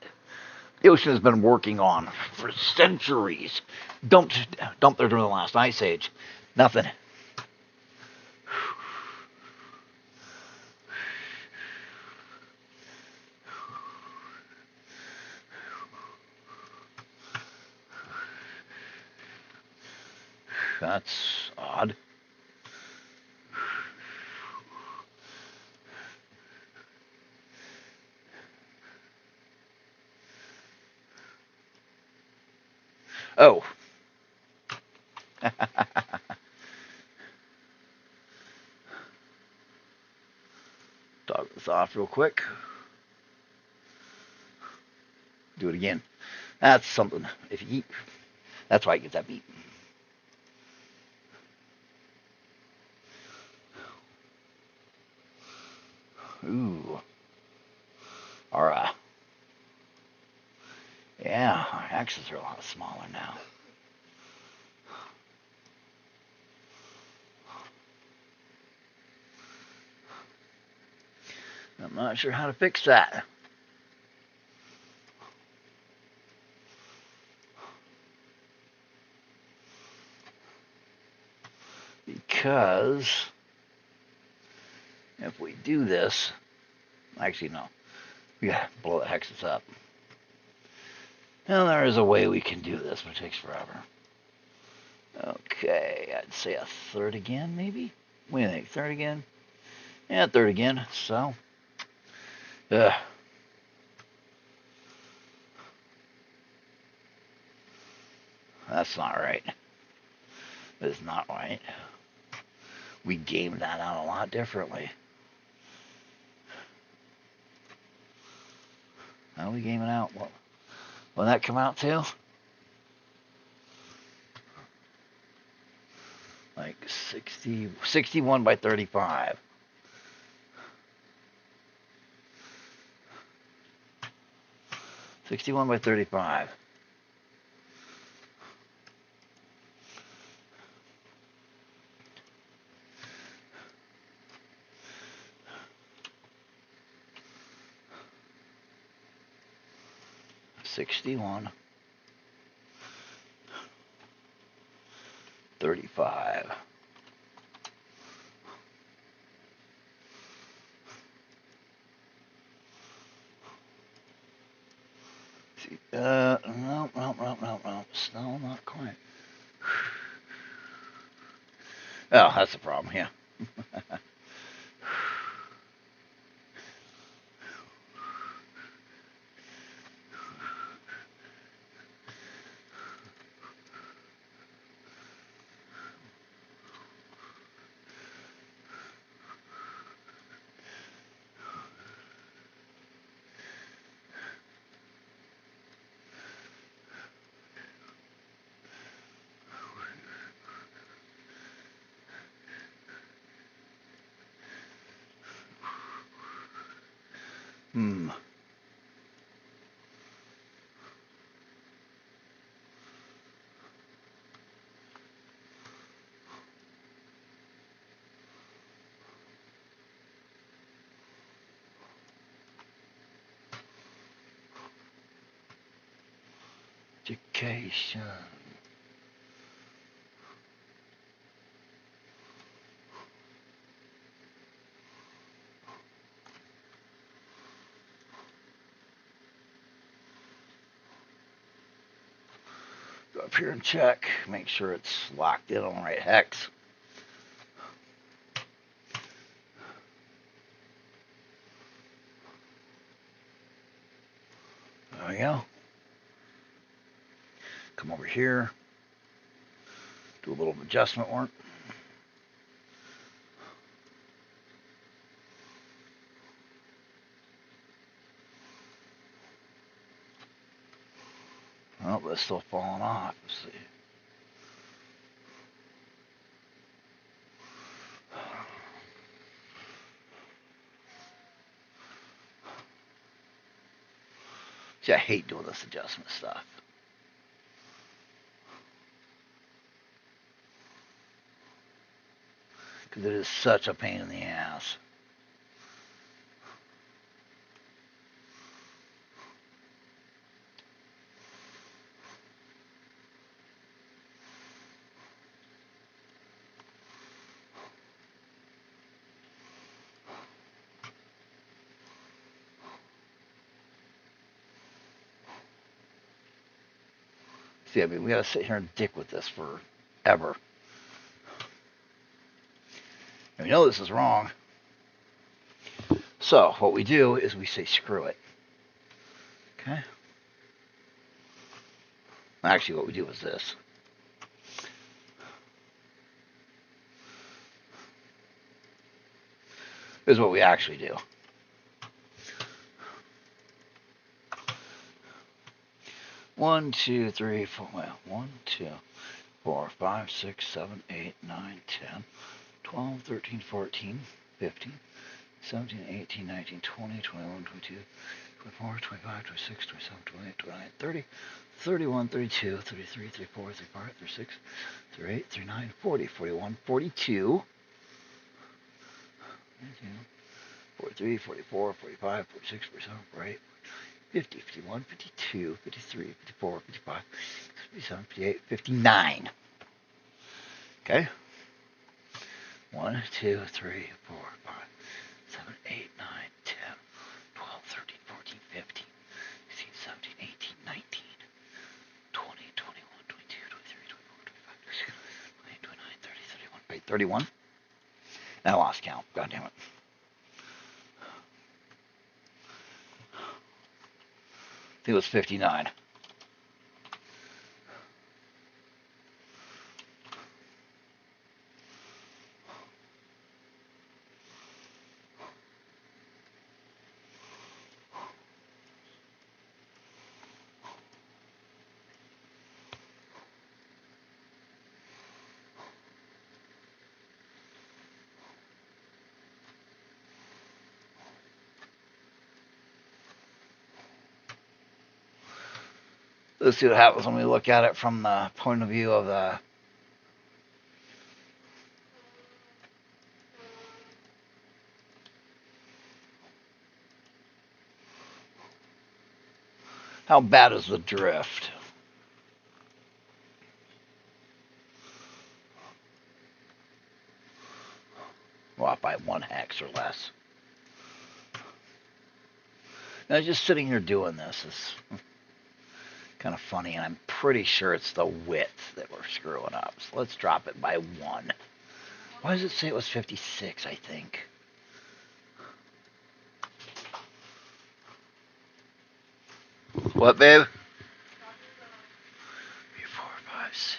Speaker 1: ocean has been working on for centuries. Dumped there during the last ice age. Nothing. That's odd. Oh. Dog this off real quick. Do it again. That's something. If you eat, that's why it gets that beat. Ooh. Our, yeah, our hexes are a lot smaller now. I'm not sure how to fix that. Because if we do this, actually no, we gotta blow the hexes up. Now there is a way we can do this, but it takes forever. Okay, I'd say a third again, maybe? What do you think, third again? Yeah, third again, so. Ugh. That's not right. That is not right. We gamed that out a lot differently. How we game it out? Well, will that come out too? Like 61 by 35. $61 by 35. $61 $35. No. Still not quite. Oh, that's the problem, yeah. Hmm. Education. Go up here and check. Make sure it's locked in on the right hex. There we go. Come over here. Do a little adjustment work. Oh, but it's still falling off. Let's see. See, I hate doing this adjustment stuff. Because it is such a pain in the ass. See, I mean, we gotta sit here and dick with this forever. And we know this is wrong. So, what we do is we say screw it. Okay? Actually, what we do is this. This is what we actually do. One, two, three, four. Well, 1, 2, 4, 5, 6, 7, 8, 9, 10, 12, 13, 14, 15, 17, 18, 19, 20, 21, 22, 24, 25, 26, 27, 28, 29, 30, 31, 32, 33, 34, 35, 36, 38, 39, 40, 41, 42, 43, 44, 45, 46, 47, 48, 50, 51, 52, 53, 54, 55, 57, 58, 59. Okay? 1, 2, 3, 4, 5, 7, 8, 9, 10, 12, 13, 14, 15, 16, 17, 18, 19, 20, 21, 22, 23, 24, 25, 26, 28, 29, 30, 31. Wait, 31? I lost count. God damn it. I think it was 59. Let's see what happens when we look at it from the point of view of the how bad is the drift? Well, by 1 hex or less. Now, just sitting here doing this is kind of funny, and I'm pretty sure it's the width that we're screwing up. So let's drop it by 1. Why does it say it was 56, I think? What, babe? 3, 4, 5, 6, 8,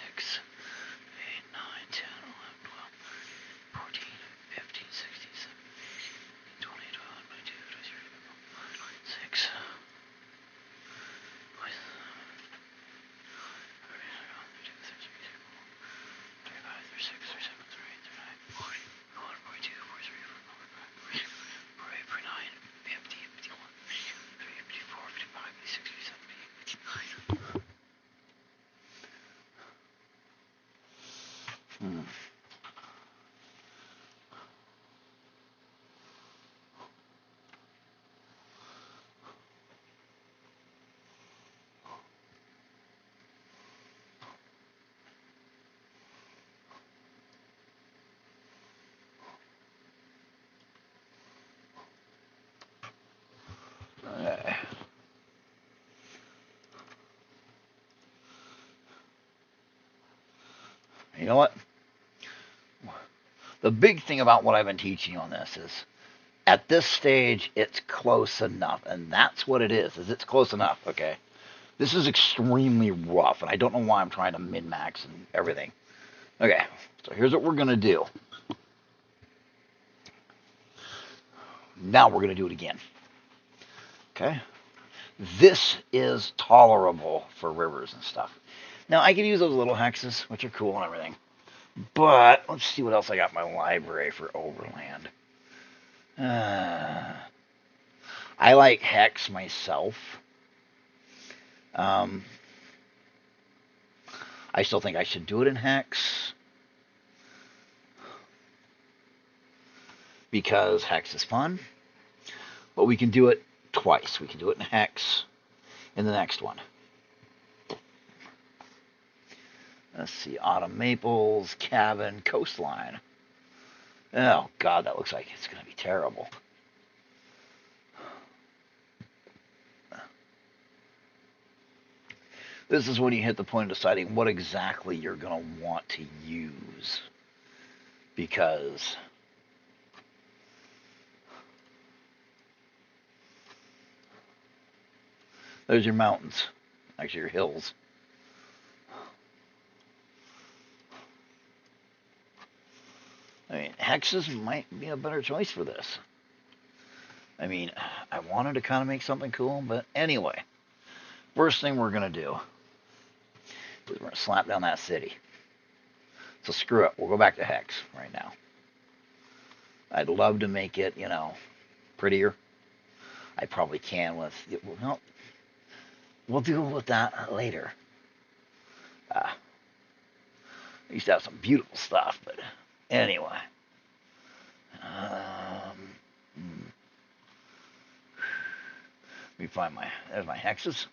Speaker 1: 9, 10, 11, 12, 14, 15, 16, 17, 20, 21, 22, 23, 24, 26. You know what? The big thing about what I've been teaching on this is at this stage, it's close enough. And that's what it is it's close enough, okay? This is extremely rough, and I don't know why I'm trying to min-max and everything. Okay, so here's what we're going to do. Now we're going to do it again. Okay? This is tolerable for rivers and stuff. Now, I can use those little hexes, which are cool and everything. But let's see what else I got in my library for overland. I like hex myself. I still think I should do it in hex. Because hex is fun. But we can do it twice. We can do it in hex in the next one. Let's see, Autumn Maples, Cabin, Coastline. Oh, God, that looks like it's going to be terrible. This is when you hit the point of deciding what exactly you're going to want to use. Because there's your mountains. Actually, your hills. I mean, hexes might be a better choice for this. I mean, I wanted to kind of make something cool, but anyway. First thing we're going to do is we're going to slap down that city. So screw it. We'll go back to hex right now. I'd love to make it, prettier. I probably can with, well, we'll deal with that later. I used to have some beautiful stuff, but anyway. Let me find there's my hexes.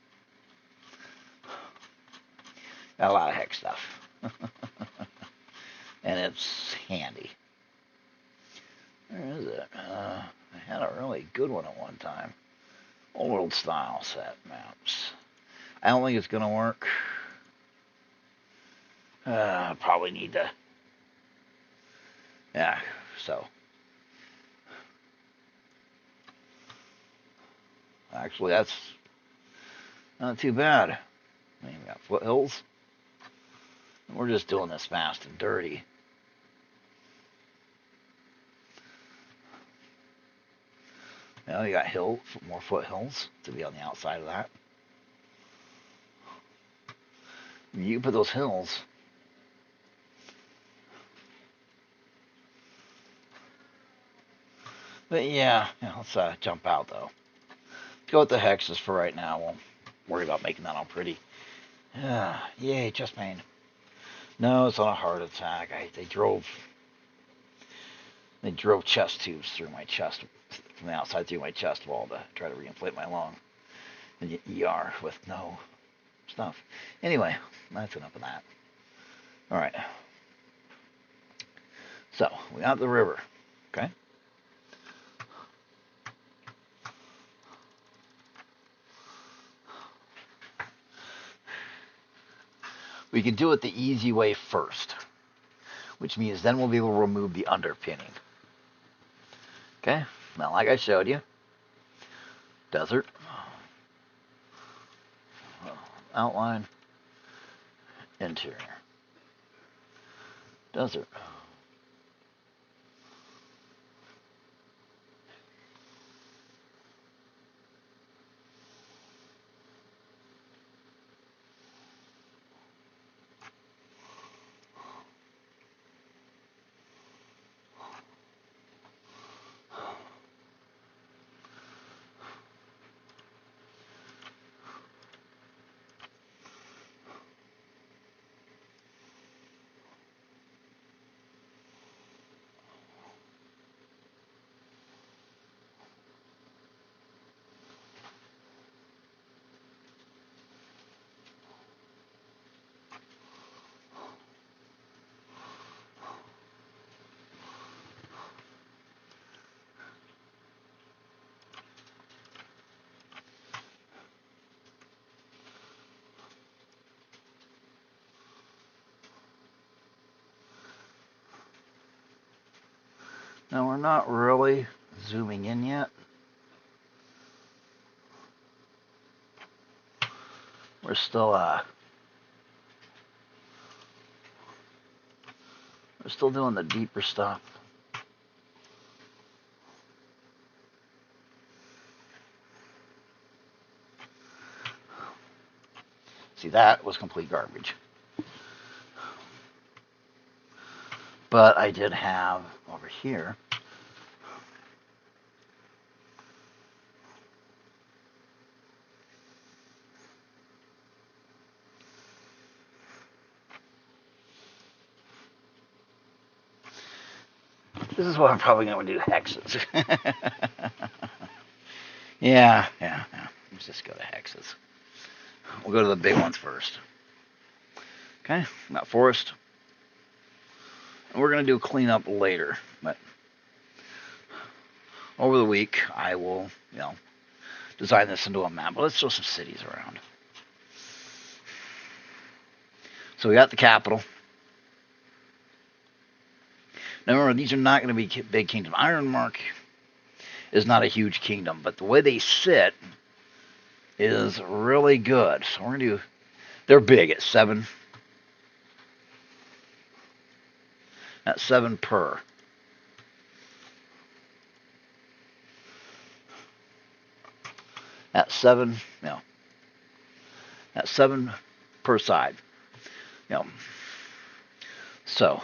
Speaker 1: Got a lot of hex stuff. And it's handy. Where is it? I had a really good one at one time. Old world style set maps. I don't think it's going to work. Probably need to. Yeah, so. Actually, that's not too bad. I mean, we got foothills. We're just doing this fast and dirty. Now you got more foothills to be on the outside of that. You put those hills. But yeah, let's jump out though. Let's go with the hexes for right now. We'll worry about making that all pretty. Yay, chest pain. No, it's not a heart attack. They drove chest tubes through my chest, from the outside through my chest wall to try to reinflate my lung. And ER with no stuff. Anyway, that's enough of that. All right. So we got the river. Okay. We can do it the easy way first, which means then we'll be able to remove the underpinning. Okay, now like I showed you, desert, outline, interior, desert. Now we're not really zooming in yet. We're still doing the deeper stuff. See, that was complete garbage. But I did have over here this is what I'm probably going to do, hexes. Yeah. Let's just go to hexes. We'll go to the big ones first. Okay, got forest. And we're going to do cleanup later, but over the week I will, design this into a map. But let's throw some cities around. So we got the capital. Now remember, these are not going to be big kingdom. Ironmark is not a huge kingdom, but the way they sit is really good. So we're going to do, they're big at 7. At 7 per. At 7, at 7 per side. So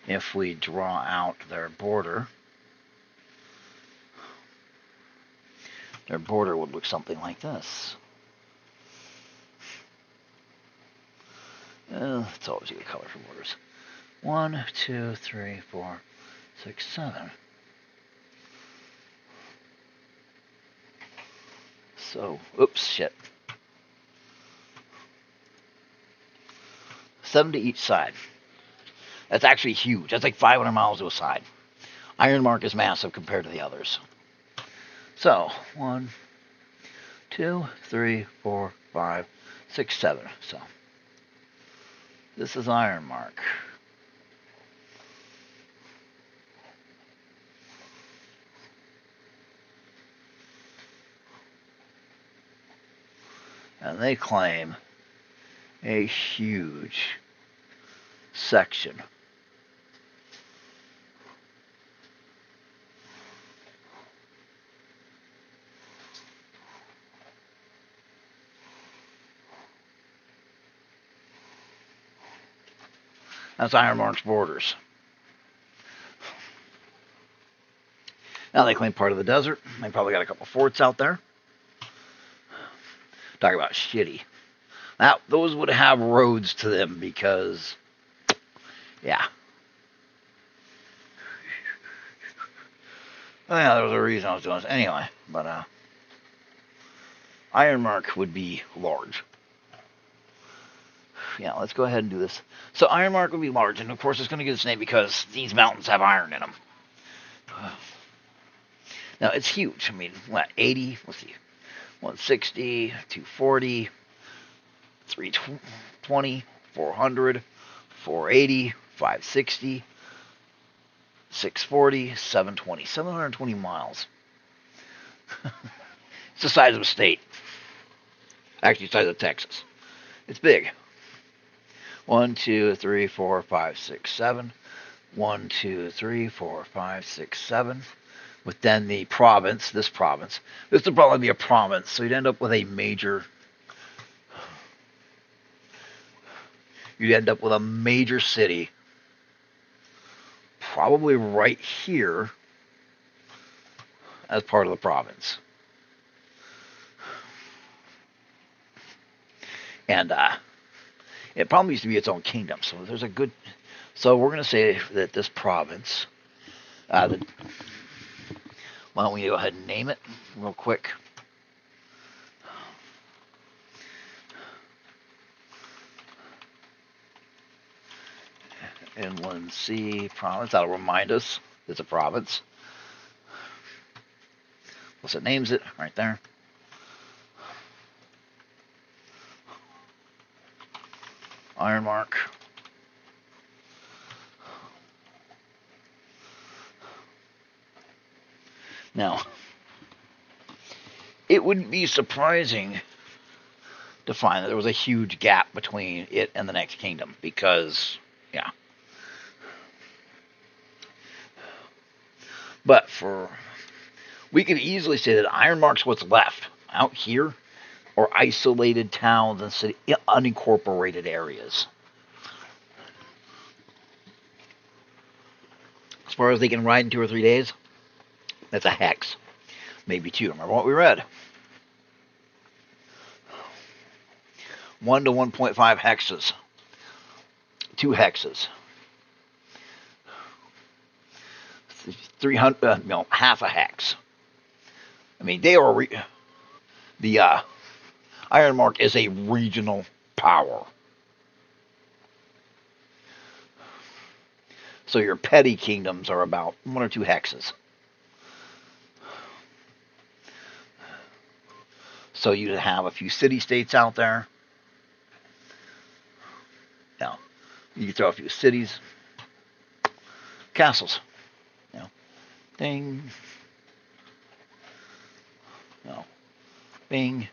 Speaker 1: if we draw out their border, Their border would look something like this. It's always a good color for borders. 1, 2, 3, 4, 6, 7. So, oops, shit. 7 to each side. That's actually huge. That's like 500 miles to a side. Ironmark is massive compared to the others. So, 1, 2, 3, 4, 5, 6, 7. So, this is Ironmark. And they claim a huge section. That's Ironmark's borders. Now they claim part of the desert. They probably got a couple forts out there. Talk about shitty. Now, those would have roads to them because, yeah. Oh, yeah, there was a reason I was doing this. Anyway, but, Ironmark would be large. Yeah, let's go ahead and do this. So Ironmark would be large, and of course it's going to get its name because these mountains have iron in them. Now, it's huge. I mean, what, 80? Let's see. 160, 240, 320, 400, 480, 560, 640, 720. 720 miles. It's the size of a state. Actually, the size of Texas. It's big. 1, 2, 3, 4, 5, 6, 7. 1, 2, 3, 4, 5, 6, 7. With then the province, this would probably be a province, so you'd end up with a major, city, probably right here, as part of the province. And it probably used to be its own kingdom, so there's a good, so we're going to say that this province, why don't we go ahead and name it real quick? Inland Sea Province. That'll remind us it's a province. Plus it names it right there. Ironmark. Now, it wouldn't be surprising to find that there was a huge gap between it and the next kingdom because, yeah. But we could easily say that Ironmark's what's left out here, or isolated towns and city, unincorporated areas. As far as they can ride in 2 or 3 days, that's a hex. Maybe 2. Remember what we read? 1 to 1.5 hexes. 2 hexes. 300, half a hex. I mean, they are the Ironmark is a regional power. So your petty kingdoms are about 1 or 2 hexes. So you have a few city-states out there. Now, you can throw a few cities, castles. Ding. Bing.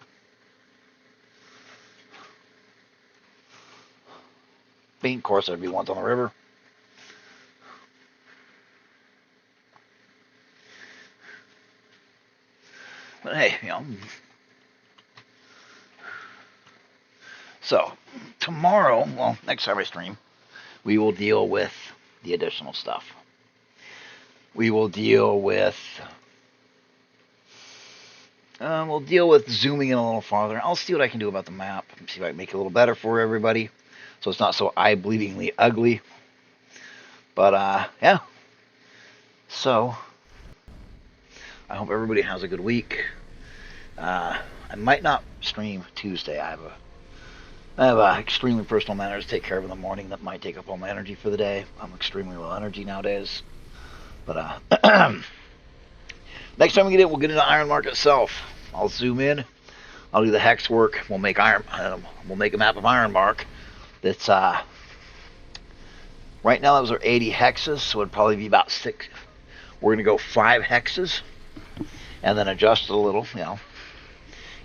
Speaker 1: Bing, of course, there'd be ones on the river. But hey, So, tomorrow, next time I stream, we will deal with the additional stuff. We will deal with We'll deal with zooming in a little farther. I'll see what I can do about the map. See if I can make it a little better for everybody, so it's not so eye-bleedingly ugly. But yeah. So I hope everybody has a good week. I might not stream Tuesday. I have a extremely personal matter to take care of in the morning that might take up all my energy for the day. I'm extremely low energy nowadays. But next time we get in, we'll get into Ironmark itself. I'll zoom in. I'll do the hex work. We'll make a map of Ironmark. That's right now those are 80 hexes, so it'd probably be about 6. We're gonna go 5 hexes, and then adjust it a little.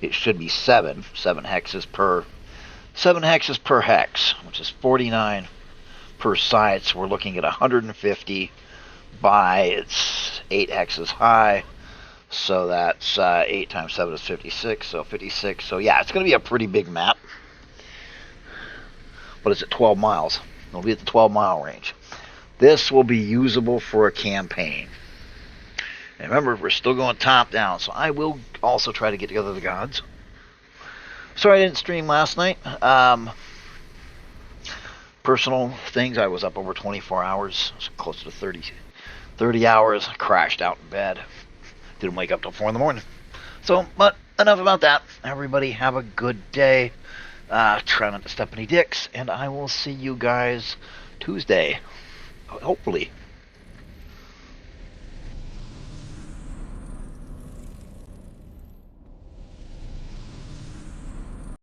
Speaker 1: It should be 7 hexes per 7 hexes per hex, which is 49 per side. So we're looking at 150 by it's 8 hexes high. So that's 8 times 7 is 56. So 56. So yeah, it's going to be a pretty big map. But it's at 12 miles. It'll be at the 12-mile range. This will be usable for a campaign. And remember, we're still going top down, so I will also try to get together the gods. Sorry I didn't stream last night. Personal things, I was up over 24 hours, close to 30 hours. I crashed out in bed. Didn't wake up till 4 in the morning. So, but enough about that. Everybody have a good day. Try not to step any dicks, and I will see you guys Tuesday. Hopefully.